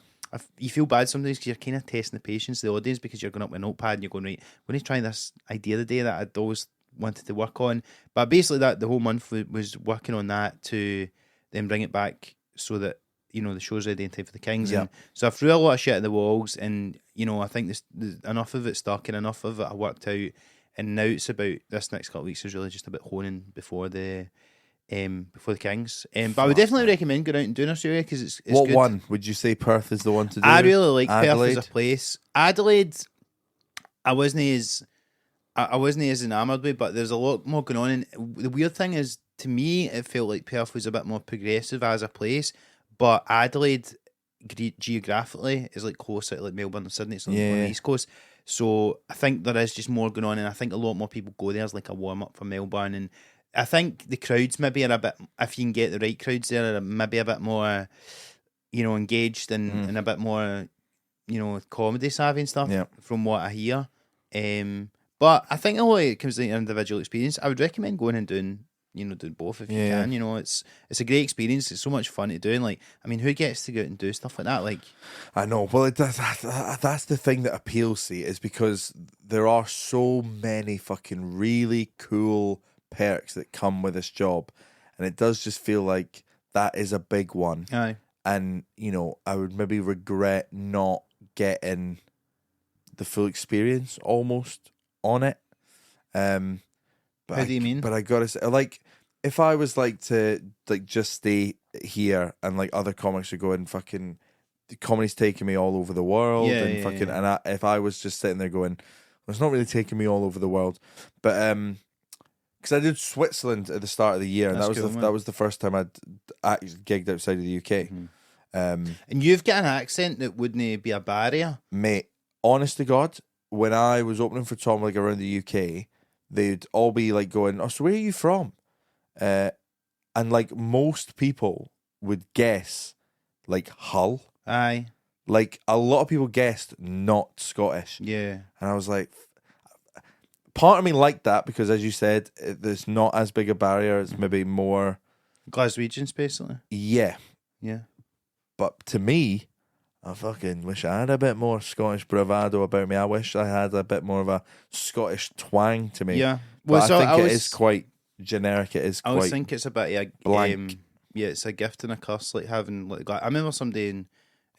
You feel bad sometimes because you're kind of testing the patience of the audience, because you're going up with a notepad and you're going, right, I'm going to try this idea the day that I'd always wanted to work on. But basically the whole month was working on that to... then bring it back so that the show's ready in time for the Kings. And so I threw a lot of shit at the walls, and I think this enough of it stuck and enough of it I worked out, and now it's about this next couple of weeks is really just about honing before the Kings. But I would definitely recommend going out and doing Australia because it's what good. One would you say Perth is the one to do? I really like Adelaide? Perth as a place. Adelaide, I wasn't as enamored with, but there's a lot more going on. And the weird thing is, to me, it felt like Perth was a bit more progressive as a place, but Adelaide geographically is like closer to like Melbourne and Sydney. It's on the East Coast, so I think there is just more going on, and I think a lot more people go there as like a warm up for Melbourne. And I think the crowds maybe are a bit, if you can get the right crowds there, are maybe a bit more, engaged and a bit more, comedy savvy and stuff. From what I hear, but I think a lot of it comes to the individual experience. I would recommend going and doing both if you can. It's a great experience. It's so much fun to do. And like, I mean, who gets to go out and do stuff like that? Like, I know. Well, that's the thing that appeals to you, is because there are so many fucking really cool perks that come with this job, and it does just feel like that is a big one. Aye. And I would maybe regret not getting the full experience almost on it. How do you mean? But I gotta say, like, if I was like to like just stay here and like other comics are going fucking, the comedy's taking me all over the world and if I was just sitting there going, well, it's not really taking me all over the world, but because I did Switzerland at the start of the year, and that was the first time I'd actually gigged outside of the UK. And you've got an accent that wouldn't be a barrier, mate. Honest to God, when I was opening for Tom like around the UK, they'd all be like going, "Oh, so where are you from?" And like most people would guess like Hull. Aye. Like a lot of people guessed not Scottish. Yeah. And I was like, part of me liked that because, as you said, there's not as big a barrier. It's maybe more Glaswegians, basically. Yeah. Yeah. But to me, I fucking wish I had a bit more Scottish bravado about me. I wish I had a bit more of a Scottish twang to me. Yeah. But I think it is quite generic. It is I quite always think it's a bit of a blank. yeah, it's a gift and a curse. Like having like I remember somebody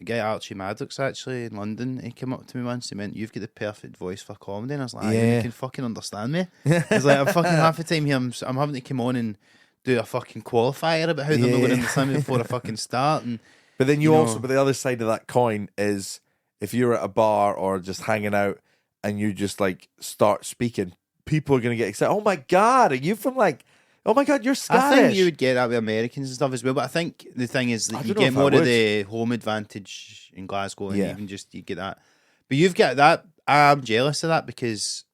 a guy Archie Maddox actually in London. He came up to me once. He went, "You've got the perfect voice for comedy," and I was like, "You can fucking understand me." It's like I'm fucking half the time here. I'm having to come on and do a fucking qualifier about how they're not going to understand me before I fucking start. And but then you also, but the other side of that coin is if you're at a bar or just hanging out and you just like start speaking, people are going to get excited. Oh my God, are you from like? Oh my God, you're Scottish. I think you would get that with Americans and stuff as well, but I think the thing is that you get more of the home advantage in Glasgow, and even just you get that. But you've got that. I'm jealous of that because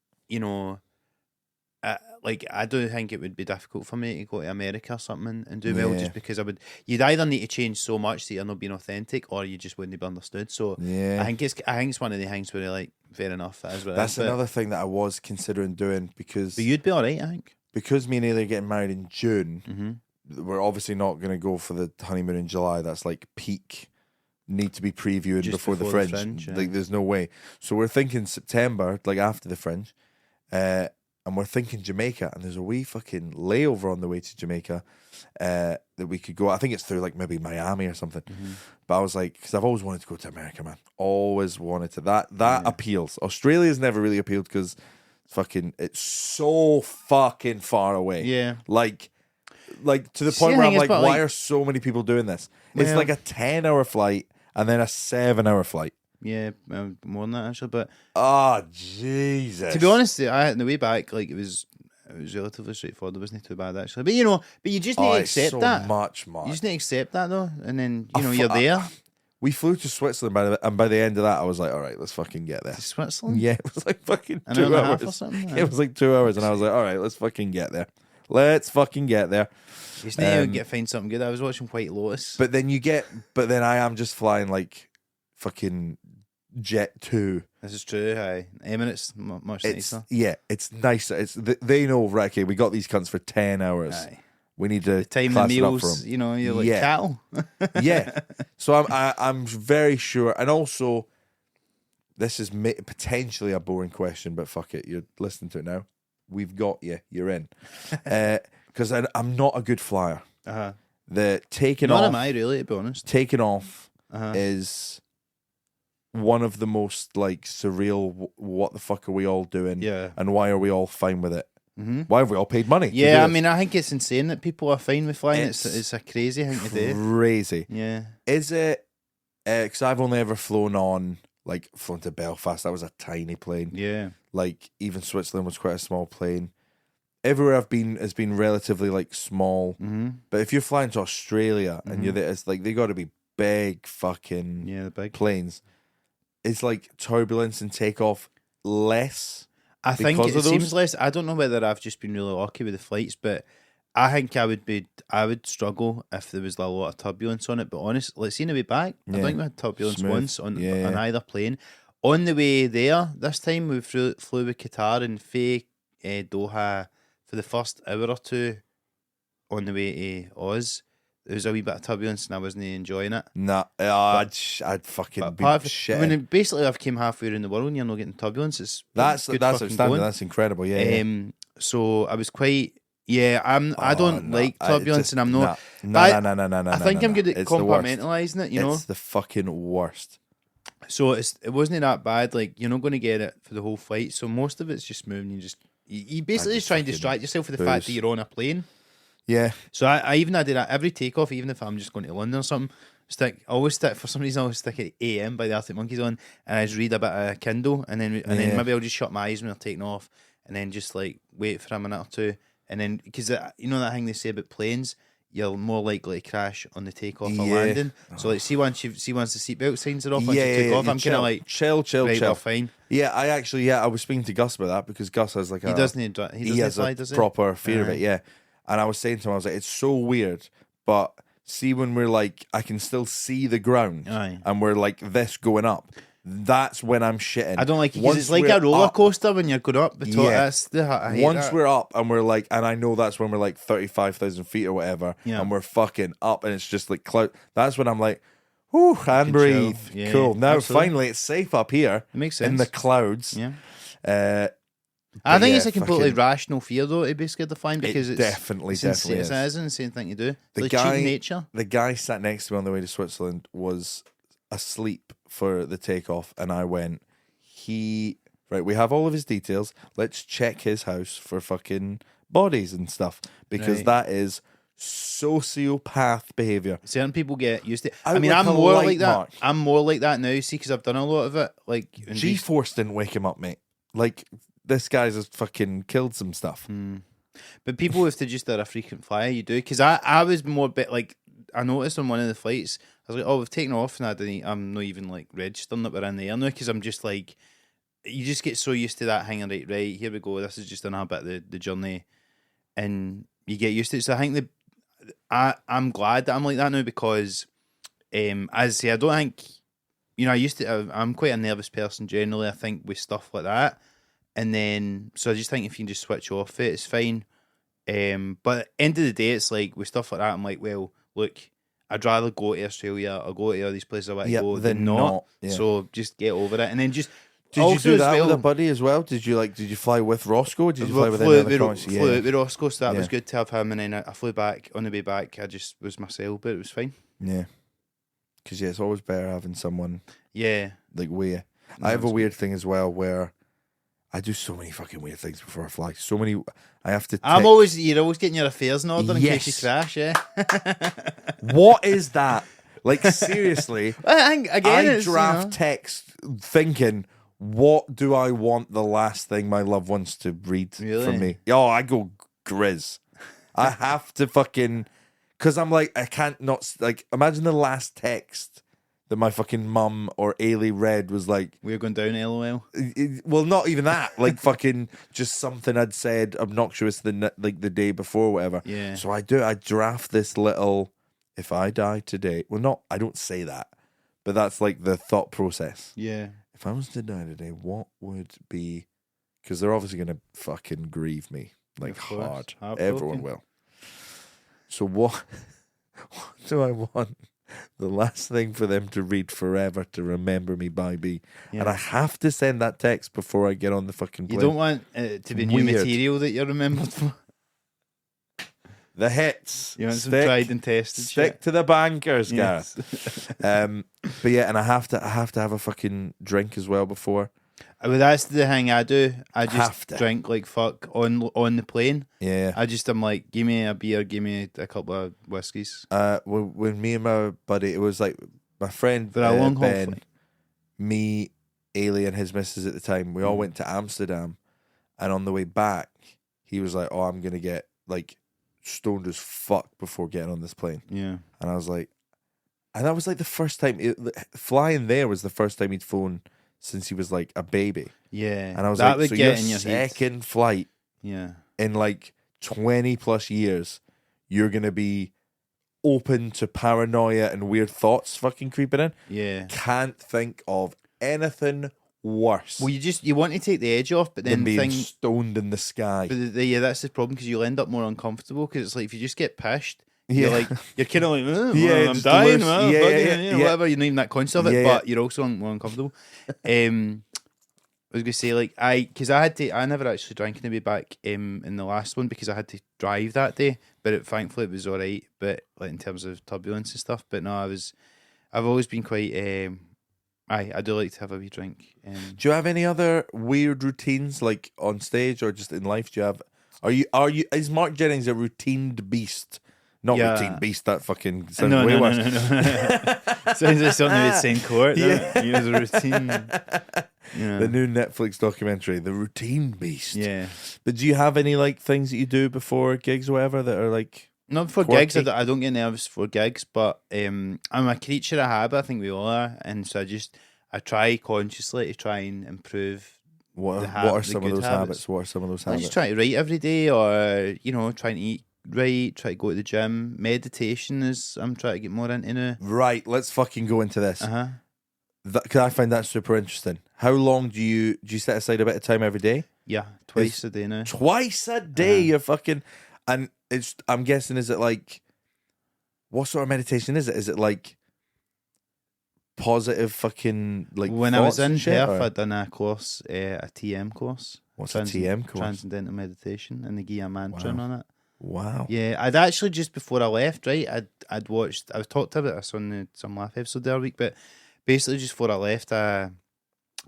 like I do think it would be difficult for me to go to America or something and do well, just because you'd either need to change so much that you're not being authentic, or you just wouldn't be understood. So I think it's one of the things where like fair enough. That's another thing that I was considering doing because. But you'd be all right, I think. Because me and Ailey are getting married in June, we're obviously not going to go for the honeymoon in July. That's like peak need to be previewing just before the Fringe. Like, there's no way. So we're thinking September, like after the Fringe, and we're thinking Jamaica. And there's a wee fucking layover on the way to Jamaica that we could go. I think it's through like maybe Miami or something. But I was like, because I've always wanted to go to America, man. Always wanted to. That appeals. Australia's never really appealed because. It's so fucking far away. Yeah. Like to the point where I'm like, why are so many people doing this? It's like a 10-hour flight and then a 7-hour flight. Yeah, more than that actually. But Jesus. To be honest, on the way back, like it was relatively straightforward. It wasn't too bad actually. But you just need to accept that. Much. You just need to accept that though, and then you're there. We flew to Switzerland, and by the end of that, I was like, all right, let's fucking get there. To Switzerland? Yeah, it was like fucking 2 hours. Or something, it was like 2 hours, and I was like, all right, let's fucking get there. Let's fucking get there. You just need to find something good. I was watching White Lotus. But then I am just flying like fucking Jet 2. This is true, hi. Emirates, much nicer. Yeah, it's nicer. They know, right, okay, we got these cunts for 10 hours. Aye. We need to time the meals. You're like cattle. Yeah. So I'm very sure, and also, this is potentially a boring question, but fuck it, you're listening to it now. We've got you. You're in. Because I'm not a good flyer. The taking off. Nor am I really, to be honest. Taking off is one of the most like surreal. What the fuck are we all doing? Yeah. And why are we all fine with it? Why have we all paid money? Yeah, I mean, I think it's insane that people are fine with flying. It's a crazy thing to do. Crazy. Yeah. Is it? Because I've only ever flown to Belfast. That was a tiny plane. Yeah. Like even Switzerland was quite a small plane. Everywhere I've been has been relatively like small. But if you're flying to Australia and you're there, it's like they got to be big fucking the big planes. It's like turbulence and takeoff less. I think it seems less. I don't know whether I've just been really lucky with the flights, but I think I would struggle if there was a lot of turbulence on it. But honestly, like seeing the way back, I think we had turbulence once on either plane. On the way there, this time we flew with Qatar and Faye Doha for the first hour or two on the way to Oz. There was a wee bit of turbulence and I wasn't enjoying it. Nah, I'd fucking be shit. I mean, basically, I've came halfway around the world and you're not getting turbulence. That's outstanding. Going. That's incredible. Yeah. So I was quite. Yeah, I don't like turbulence, and I'm not. No. I think I'm good at compartmentalising it. It's the fucking worst. So it wasn't that bad. Like you're not going to get it for the whole flight. So most of it's just moving. You basically just try and distract yourself with the fact that you're on a plane. Yeah. So I even did that every takeoff, even if I'm just going to London or something. I always stick for some reason. I always stick at AM by the Arctic Monkeys on, and I just read a bit of Kindle, and then maybe I'll just shut my eyes when they're taking off, and then just like wait for a minute or two, and then because you know that thing they say about planes, you're more likely to crash on the takeoff or landing. So like, see once the seatbelt signs are off, once you take off, I'm kind of like chill, well, fine. Yeah, I was speaking to Gus about that because Gus has like he has a proper fear of it. Yeah. And I was saying to him, I was like, it's so weird, but see when we're like, I can still see the ground, and we're like this going up. That's when I'm shitting. I don't like it because it's like a roller coaster when you're going up. Once we're up and we're like, and I know that's when we're like 35,000 feet or whatever, and we're fucking up, and it's just like cloud. That's when I'm like, whew, and breathe. Yeah, cool. Now finally it's safe up here. It makes sense in the clouds. Yeah. I think it's a completely rational fear, though, to be scared of flying, because it's definitely is. Is. It's an insane thing to do. The like guy, cheating nature. The guy sat next to me on the way to Switzerland was asleep for the takeoff, and I went, right, we have all of his details. Let's check his house for fucking bodies and stuff, because that is sociopath behavior. Certain people get used to it. I mean, I'm more like that. Mark. I'm more like that now, see, because I've done a lot of it. Like, G-Force didn't wake him up, mate. Like, this guy's just fucking killed some stuff. But people, if they're just a frequent flyer, you do. Because I was more bit like, I noticed on one of the flights, I was like, oh, we've taken off, and I'm not even like registering that we're in the air now, because I'm just like, you just get so used to that hanging right, here we go, this is just another bit of the journey, and you get used to it. So I think I'm glad that I'm like that now, because as I say, I don't think, I'm quite a nervous person generally, I think, with stuff like that. And then, so I just think if you can just switch off it, it's fine. But at the end of the day, it's like, with stuff like that, I'm like, well, look, I'd rather go to Australia or go to all these places I want to go than not. Yeah. So just get over it. And then just... Did you do that with a buddy as well? Did you fly with Roscoe? Or did you fly with any other comics? Flew out with Roscoe, so that was good to have him. And then I flew back. On the way back, I just was myself, but it was fine. Yeah. Because, it's always better having someone... Yeah. Like, weird. I have a weird thing as well where I do so many fucking weird things before I fly. So many... I have to... You're always getting your affairs in order in case you crash, yeah? What is that? Like, seriously, I draft text thinking... What do I want the last thing my loved ones to read from me? Oh, I go grizz. I have to fucking... Because I'm like, I can't not... Like, imagine the last text that my fucking mum or Ailey read was like... We're going down, LOL. Well, not even that. Like, fucking just something I'd said obnoxious the day before or whatever. Yeah. So I draft this little... If I die today... Well, I don't say that. But that's like the thought process. Yeah. If I was to die today, what would be... Because they're obviously going to fucking grieve me. Like, hard. Everyone will. So what do I want the last thing for them to read forever to remember me by be? Yeah. And I have to send that text before I get on the fucking plane. You don't want it to be new material that you're remembered for? The hits. You want some tried and tested Stick to the bankers, guys. Yes. But yeah, and I have to have a fucking drink as well before. Well, that's the thing I do. I just drink like fuck on the plane. Yeah. I'm like, give me a beer, give me a couple of whiskies. When me and my buddy, it was like my friend Ben, me, Ailey, and his missus at the time. We all went to Amsterdam, and on the way back, he was like, "Oh, I'm gonna get like stoned as fuck before getting on this plane." Yeah. And I was like, and that was like the first time flying there was the first time he'd flown since he was like a baby. Yeah. And I was like, so your second flight in like 20 plus years, you're going to be open to paranoia and weird thoughts fucking creeping in. Yeah. Can't think of anything worse. Well, you want to take the edge off, but then being stoned in the sky. But that's the problem, because you'll end up more uncomfortable, because it's like if you just get pissed, you're kind of like, I'm dying, whatever. You're not even that conscious of it, but you're also more uncomfortable. I was gonna say, like, because I never actually drank on the way back in the last one, because I had to drive that day, but thankfully it was all right. But like in terms of turbulence and stuff, but no, I've always been quite. I do like to have a wee drink. Do you have any other weird routines, like on stage or just in life? Do you have? Are you? Is Marc Jennings a routined beast? Not routine beast. That fucking sounds way worse. No. Sounds like something we'd say in court. Yeah, he was a routine. Yeah. The new Netflix documentary, The Routine Beast. Yeah. But do you have any like things that you do before gigs or whatever that are like? Not before gigs. I don't get nervous for gigs, but I'm a creature of habit. I think we all are, and so I try consciously to try and improve. What are some of those habits? What are some of those habits? I just try to write every day, or trying to eat right, try to go to the gym. Meditation I'm trying to get more into now. Right, let's fucking go into this. Because I find that super interesting. How long do you set aside a bit of time every day? Yeah, twice a day now. Twice a day, you're fucking... And I'm guessing, is it like... What sort of meditation is it? Is it like positive fucking like. When I was in shit, Perth, or? I'd done a course, a TM course. What's a TM course? Transcendental meditation, and they give you a mantra on it. Wow. Yeah, I'd actually just before I left, right, I'd watched. I was talked about this on some Laugh episode the other week, but basically just before I left, I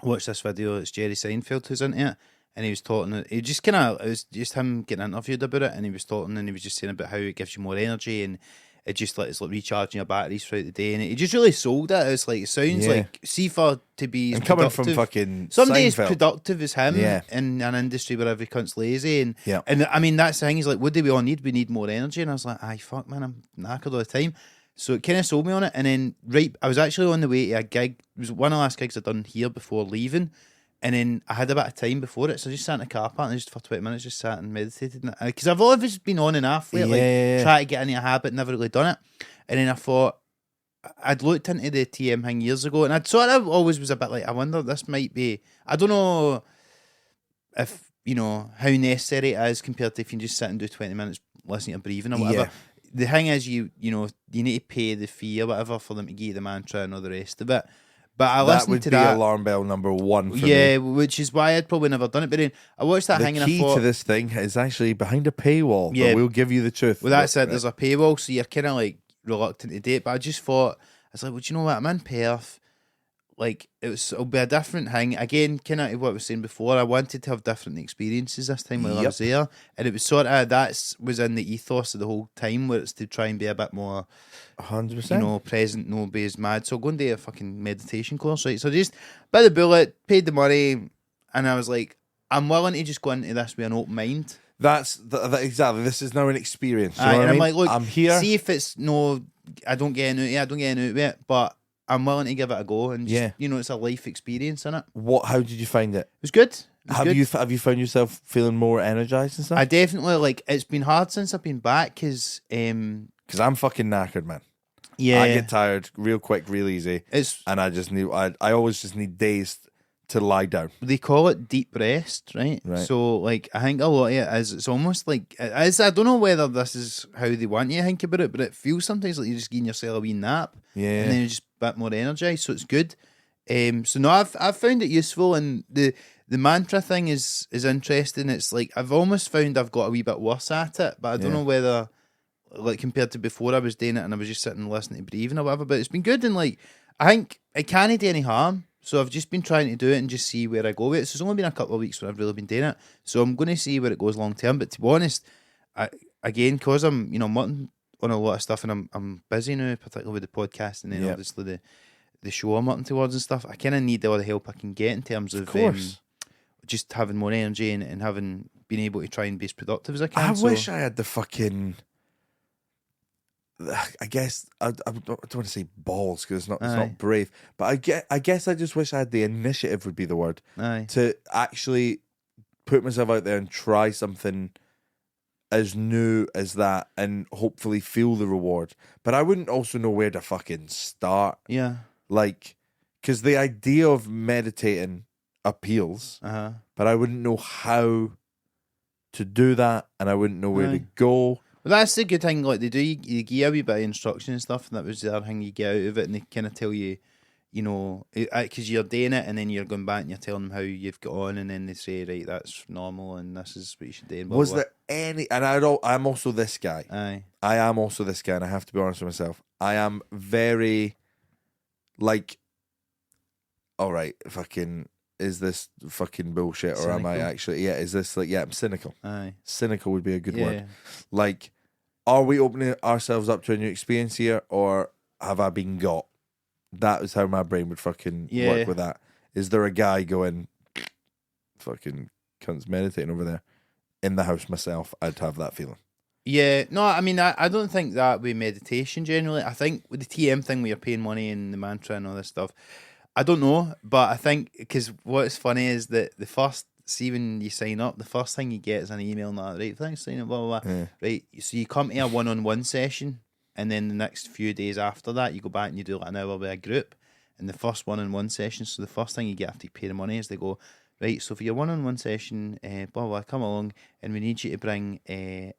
watched this video. It's Jerry Seinfeld who's into it, and he was talking. He just kind of, it was just him getting interviewed about it, and he was talking, and he was just saying about how it gives you more energy, and it just like it's like recharging your batteries throughout the day, and he just really sold it. It's like it sounds like see for to be and coming from fucking somebody as Seinfeld. productive as him in an industry where every cunt's lazy, and Yeah. and I mean that's the thing. He's like, what do we all need? We need more energy, and I was like, aye, fuck man, I'm knackered all the time. So it kind of sold me on it, and then I was actually on the way to a gig. It was one of the last gigs I'd done here before leaving. And then I had a bit of time before it, so I just sat in the car park and just for 20 minutes just sat and meditated. Because I've always been on and off lately, try to get into a habit, never really done it. And then I thought, I'd looked into the TM thing years ago, and I'd sort of always was a bit like, I wonder this might be, I don't know if, you know, how necessary it is compared to if you just sit and do 20 minutes listening to breathing or whatever. Yeah. The thing is, you know, you need to pay the fee or whatever for them to give you the mantra and all the rest of it. But I listened to that. That would be alarm bell number one for me. Yeah, which is why I'd probably never done it. But then I watched that thing and I thought... The key to this thing is actually behind a paywall. Yeah. But we'll give you the truth. Well, that's it. There's a paywall, so you're kind of like reluctant to do it. But I just thought, I was like, well, do you know what? I'm in Perth. Like, it'll be a different thing. Again, kind of what I was saying before, I wanted to have different experiences this time while I was there. And it was sort of, that was in the ethos of the whole time, where it's to try and be a bit more... 100%. You know, present, no be as mad. So going to a fucking meditation course, right? So just bit the bullet, paid the money, and I was like, I'm willing to just go into this with an open mind. That's exactly. This is now an experience. You know and what I I'm mean? like, look, I'm here. See if it's I don't get into it, but I'm willing to give it a go, and just, you know, it's a life experience in it. How did you find it? It was good. Have you found yourself feeling more energized and stuff? I definitely it's been hard since I've been back because I'm fucking knackered, man. Yeah, I get tired real quick, real easy. And I just need. I always just need days to lie down. They call it deep rest, right? So, like, I think a lot of it is. It's almost like it is. I don't know whether this is how they want you to think about it, but it feels sometimes like you're just giving yourself a wee nap, and then you're just a bit more energized. So it's good. So no, I've found it useful, and the mantra thing is interesting. It's like I've almost found I've got a wee bit worse at it, but I don't know whether. Like compared to before I was doing it and I was just sitting and listening to breathing or whatever, but it's been good, and like I think it can't do any harm, so I've just been trying to do it and just see where I go with it. So it's only been a couple of weeks where I've really been doing it, so I'm going to see where it goes long term. But to be honest, because I'm on a lot of stuff and I'm busy now, particularly with the podcast and then obviously the show I'm working towards and stuff, I kind of need all the help I can get in terms of just having more energy and being able to try and be as productive as I can. I wish I had the fucking... I guess I don't want to say balls because it's not brave, but I guess I just wish I had the initiative would be the word to actually put myself out there and try something as new as that and hopefully feel the reward. But I wouldn't also know where to fucking start. Yeah, like because the idea of meditating appeals, but I wouldn't know how to do that, and I wouldn't know where to go. Well, that's the good thing. Like they do, you give you a wee bit of instruction and stuff, and that was the other thing you get out of it. And they kind of tell you, you know, because you're doing it, and then you're going back and you're telling them how you've got on, and then they say, right, that's normal, and this is what you should do. And blah, was blah. there any? And I'm also this guy. I am also this guy, and I have to be honest with myself. I am very, like, all right, fucking. Is this fucking bullshit, or am I actually? Yeah, is this like? Yeah, I'm cynical. Cynical would be a good word. Like, are we opening ourselves up to a new experience here, or have I been got? That is how my brain would fucking work with that. Is there a guy going, fucking cunts meditating over there in the house myself? I'd have that feeling. Yeah, no, I mean, I don't think that with meditation generally. I think with the TM thing where you're paying money and the mantra and all this stuff, I don't know, but I think, because what's funny is that see when you sign up, the first thing you get is an email and that, right, thanks, sign up, blah, blah, blah. Right, so you come to a one-on-one session, and then the next few days after that, you go back and you do like an hour with a group, and the first one-on-one session, so the first thing you get after you pay the money is they go, right, so for your one-on-one session, blah, blah, come along, and we need you to bring a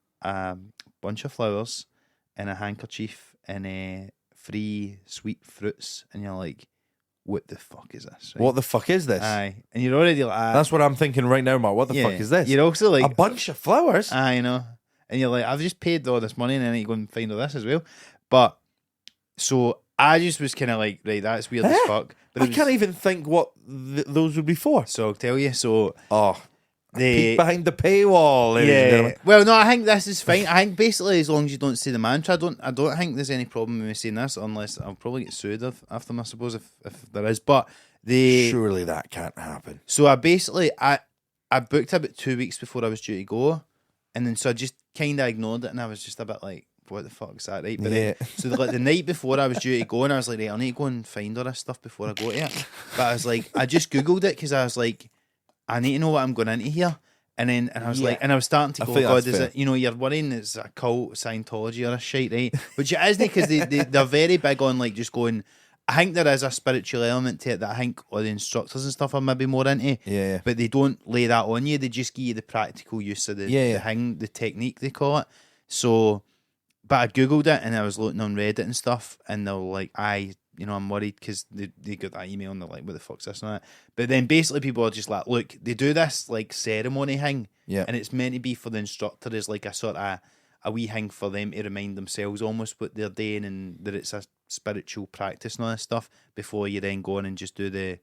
bunch of flowers and a handkerchief and 3 sweet fruits, and you're like, what the fuck is this? Right? What the fuck is this? Aye. And you're already like, That's what I'm thinking right now, Mark. What the fuck is this? You're also like, a bunch of flowers? I know. And you're like, I've just paid all this money and I need to go and find all this as well. But, so I just was kind of like, right, that's weird as fuck. But I can't even think what those would be for. So I'll tell you. So, peek behind the paywall, ladies and gentlemen. Well, no, I think this is fine. I think basically as long as you don't say the mantra, I don't think there's any problem with me saying this, unless I'll probably get sued after them, I suppose, if there is. But surely that can't happen. So I basically I booked about 2 weeks before I was due to go, and then so I just kind of ignored it, and I was just a bit like, what the fuck's that, right? But then, so the night before I was due to go, and I was like, right, I need to go and find all this stuff before I go to it. But I was like, I just Googled it because I was like, I need to know what I'm going into here. And I was like, and I was starting to go, God, is it, you're worrying it's a cult, Scientology or a shite, right? Which it isn't, because they're very big on like just going, I think there is a spiritual element to it that I think all the instructors and stuff are maybe more into. Yeah. But they don't lay that on you. They just give you the practical use of the technique, they call it. So, but I Googled it and I was looking on Reddit and stuff, and they were like, I'm worried because they got that email and they're like, what the fuck's this and that? But then basically people are just like, look, they do this like ceremony thing, and it's meant to be for the instructor as like a sort of a wee thing for them to remind themselves almost what they're doing, and that it's a spiritual practice and all this stuff before you then go on and just do the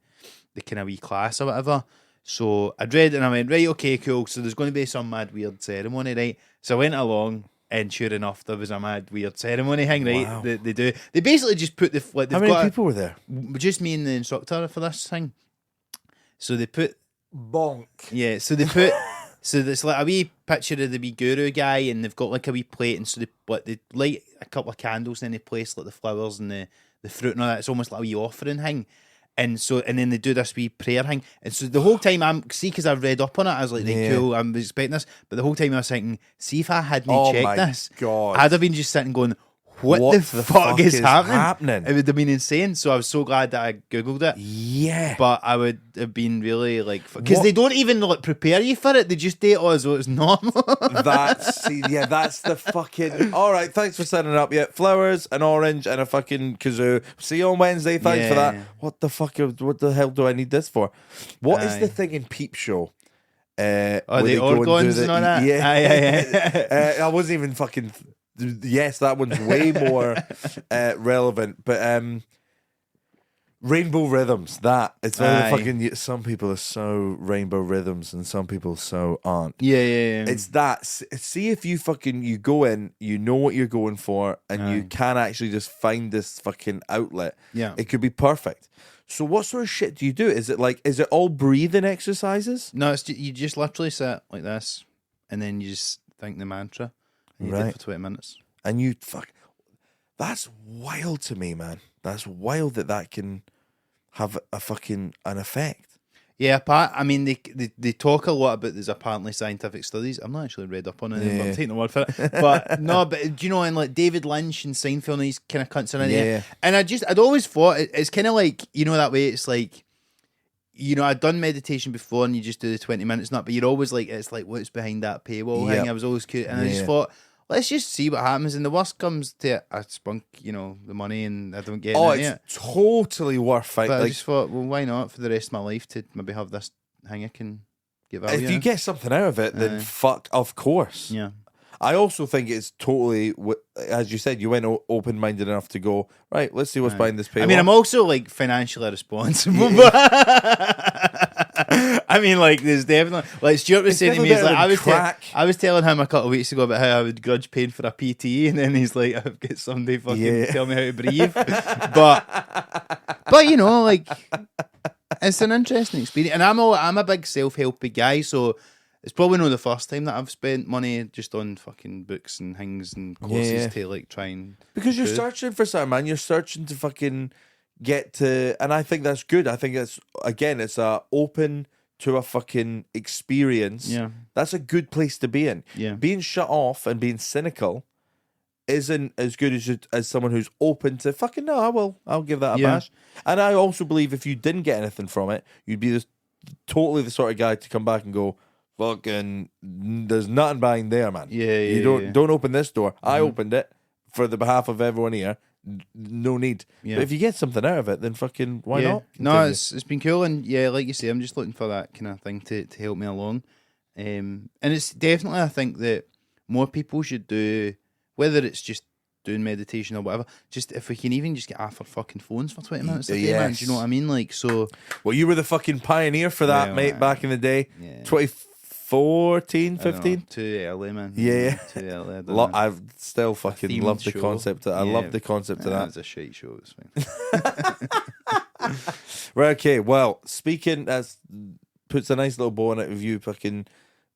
kind of wee class or whatever. So I read it and I went, right, okay, cool. So there's going to be some mad weird ceremony, right? So I went along. And sure enough, there was a mad weird ceremony thing, right? Wow. They do. They basically just put the like. How many people were there? Just me and the instructor for this thing. So they put bonk. Yeah. So they put. So it's like a wee picture of the wee guru guy, and they've got like a wee plate, and so they light a couple of candles, and then they place like the flowers and the fruit and all that. It's almost like a wee offering thing. And then they do this wee prayer thing. And so the whole time because I've read up on it, I was like, cool, I'm expecting this. But the whole time I was thinking, see if I hadn't checked this, God. I'd have been just sitting going, what the fuck is happening? It would have been insane. So I was so glad that I Googled it. Yeah. But I would have been really like, because they don't even like prepare you for it. They just do it as though it's normal. That's the fucking. All right, thanks for setting it up. Yeah, flowers, an orange, and a fucking kazoo. See you on Wednesday. Thanks for that. What the hell do I need this for? What is the thing in Peep Show? The organs and all that? Yeah. I wasn't even fucking. Yes, that one's way more relevant. But Rainbow Rhythms, that it's very fucking. Some people are so Rainbow Rhythms, and some people so aren't. Yeah. It's that. See if you go in, you know what you're going for, and you can actually just find this fucking outlet. Yeah, it could be perfect. So what sort of shit do you do? Is it all breathing exercises? No, you just literally sit like this, and then you just think the mantra. And you did it for 20 minutes. And you that's wild to me, man. That's wild that can have an effect. Yeah, I mean, they talk a lot about there's apparently scientific studies. I'm not actually read up on it, but I'm taking the word for it. But no, but do you know, and like David Lynch and Seinfeld and these kind of cunts in it. And I'd always thought it's kind of like, that way it's like, I'd done meditation before and you just do the 20 minutes, but you're always like, it's like, what's behind that paywall thing? I was always curious. And I just thought, let's just see what happens. And the worst comes to it, I spunk, the money and I don't get it's totally worth it. But I just thought, well, why not for the rest of my life to maybe have this thing I can give out. If you get something out of it, then fuck, of course. Yeah. I also think it's totally, as you said, you went open-minded enough to go, right, let's see what's behind this paywall. I mean, I'm also like financially responsible. I mean, like, there's definitely, like Stuart was saying to me, he's like, I was telling him a couple of weeks ago about how I would grudge paying for a PT, and then he's like, I've got somebody fucking tell me how to breathe. but like, it's an interesting experience, and I'm a big self-helpy guy, so it's probably not the first time that I've spent money just on fucking books and things and courses to like try and because you're searching for something, man. You're searching to fucking get to, and I think that's good. I think it's a open to a fucking experience. Yeah, that's a good place to be in. Yeah, being shut off and being cynical isn't as good as someone who's open to fucking I'll give that a bash. And I also believe if you didn't get anything from it, you'd be totally the sort of guy to come back and go, fucking, there's nothing behind there, man. Yeah. Don't open this door. I opened it for the behalf of everyone here. no need. Yeah. But if you get something out of it, then fucking why not? No, Continue. it's been cool, and yeah, like you say, I'm just looking for that kind of thing to help me along. And it's definitely, I think that more people should do, whether it's just doing meditation or whatever, just if we can even just get off our fucking phones for 20 minutes a day, man. Do you know what I mean? Like, so. Well, you were the fucking pioneer for that, Yeah, mate, man. back in the day. Yeah. 2014, 15? Too early, man. Yeah. Too early. I don't know. I've still fucking themed loved the show. concept. I love the concept of It that. was a shit show. It was fine. Right, okay. Well, speaking as puts a nice little bow on it with you fucking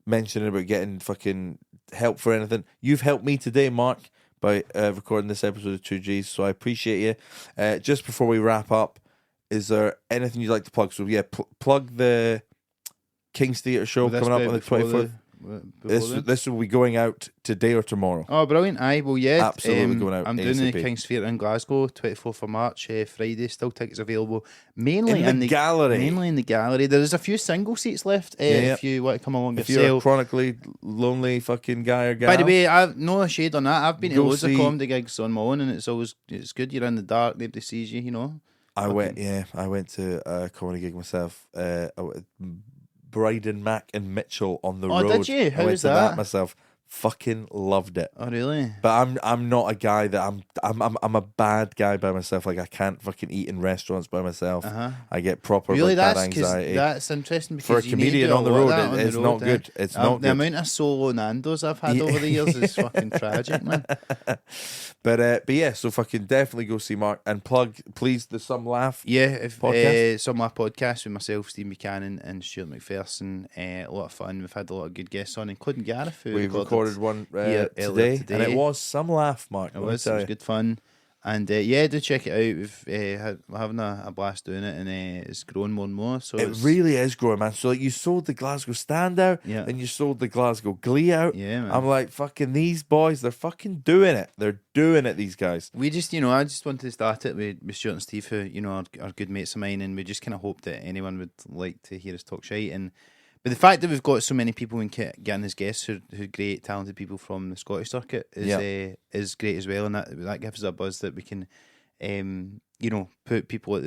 mentioning about getting fucking help for anything. You've helped me today, Mark, by recording this episode of 2Gs, so I appreciate you. Just before we wrap up, is there anything you'd like to plug? So yeah, plug the King's Theatre show coming up on the 24th. This will be going out today or tomorrow. Oh, brilliant. Aye, well, yeah. Absolutely going out I'm doing the ASAP. King's Theatre in Glasgow, 24th of March, Friday. Still tickets available. Mainly In the gallery. Mainly in the gallery. There is a few single seats left if you want to come along If yourself. you're a chronically lonely fucking guy or gal. By the way, I've no shade on that. I've been to Go loads of see- comedy gigs on my own, and it's good. You're in the dark, nobody sees you, you know. I went to a comedy gig myself. Bryden, Mac and Mitchell on the road. Oh, did you? How I went was to that? myself. Fucking loved it. Oh, really? But I'm not a guy that I'm a bad guy by myself. Like I can't fucking eat in restaurants by myself. I get proper Really, bad that's anxiety. that's interesting because For a you need to comedian do on the lot of road, that on it's the not road, good. It's The not good. amount of solo Nandos I've had over the years is fucking tragic, man. But yeah, so fucking definitely go see Mark and plug, please, the Some Laugh. Yeah, if Podcast? some of my podcast with myself, Steve Buchanan, and Stuart McPherson, a lot of fun. We've had a lot of good guests on, including Gareth, who We've recorded one earlier today, today. and it was some laugh, Mark. It was good fun. And yeah, do check it out. We're having a blast doing it, and it's growing more and more. So It really is growing, man. So like, you sold the Glasgow Stand out, and you sold the Glasgow Glee out. Yeah, man. I'm like, fucking these boys, they're fucking doing it. They're doing it, these guys. We just, I just wanted to start it with Stuart and Steve, who, are good mates of mine, and we just kind of hope that anyone would like to hear us talk shite. But the fact that we've got so many people and getting as guests who are great, talented people from the Scottish circuit is great as well, and that gives us a buzz that we can, put people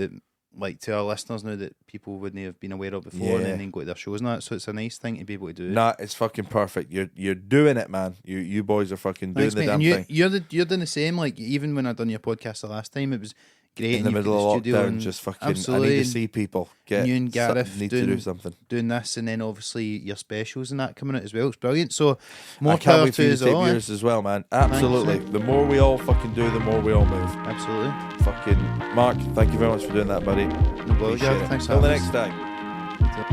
like to our listeners now that people wouldn't have been aware of before, and then go to their shows and that. So it's a nice thing to be able to do. Nah, it's fucking perfect. You're doing it, man. You boys are fucking doing the damn thing. You're doing the same. Like even when I done your podcast the last time, it was great. In the middle of lockdown, just fucking. Absolutely. I need to see people. You and Gareth need to do something. Doing this, and then obviously your specials and that coming out as well. It's brilliant. So more I can't power wait for to you us to tape all. yours as well, man. Absolutely. Thanks, the more we all fucking do, the more we all move. Absolutely. Fucking Mark, thank you very much for doing that, buddy. No bother, Appreciate Gareth. it. Thanks for Till the having next us. time.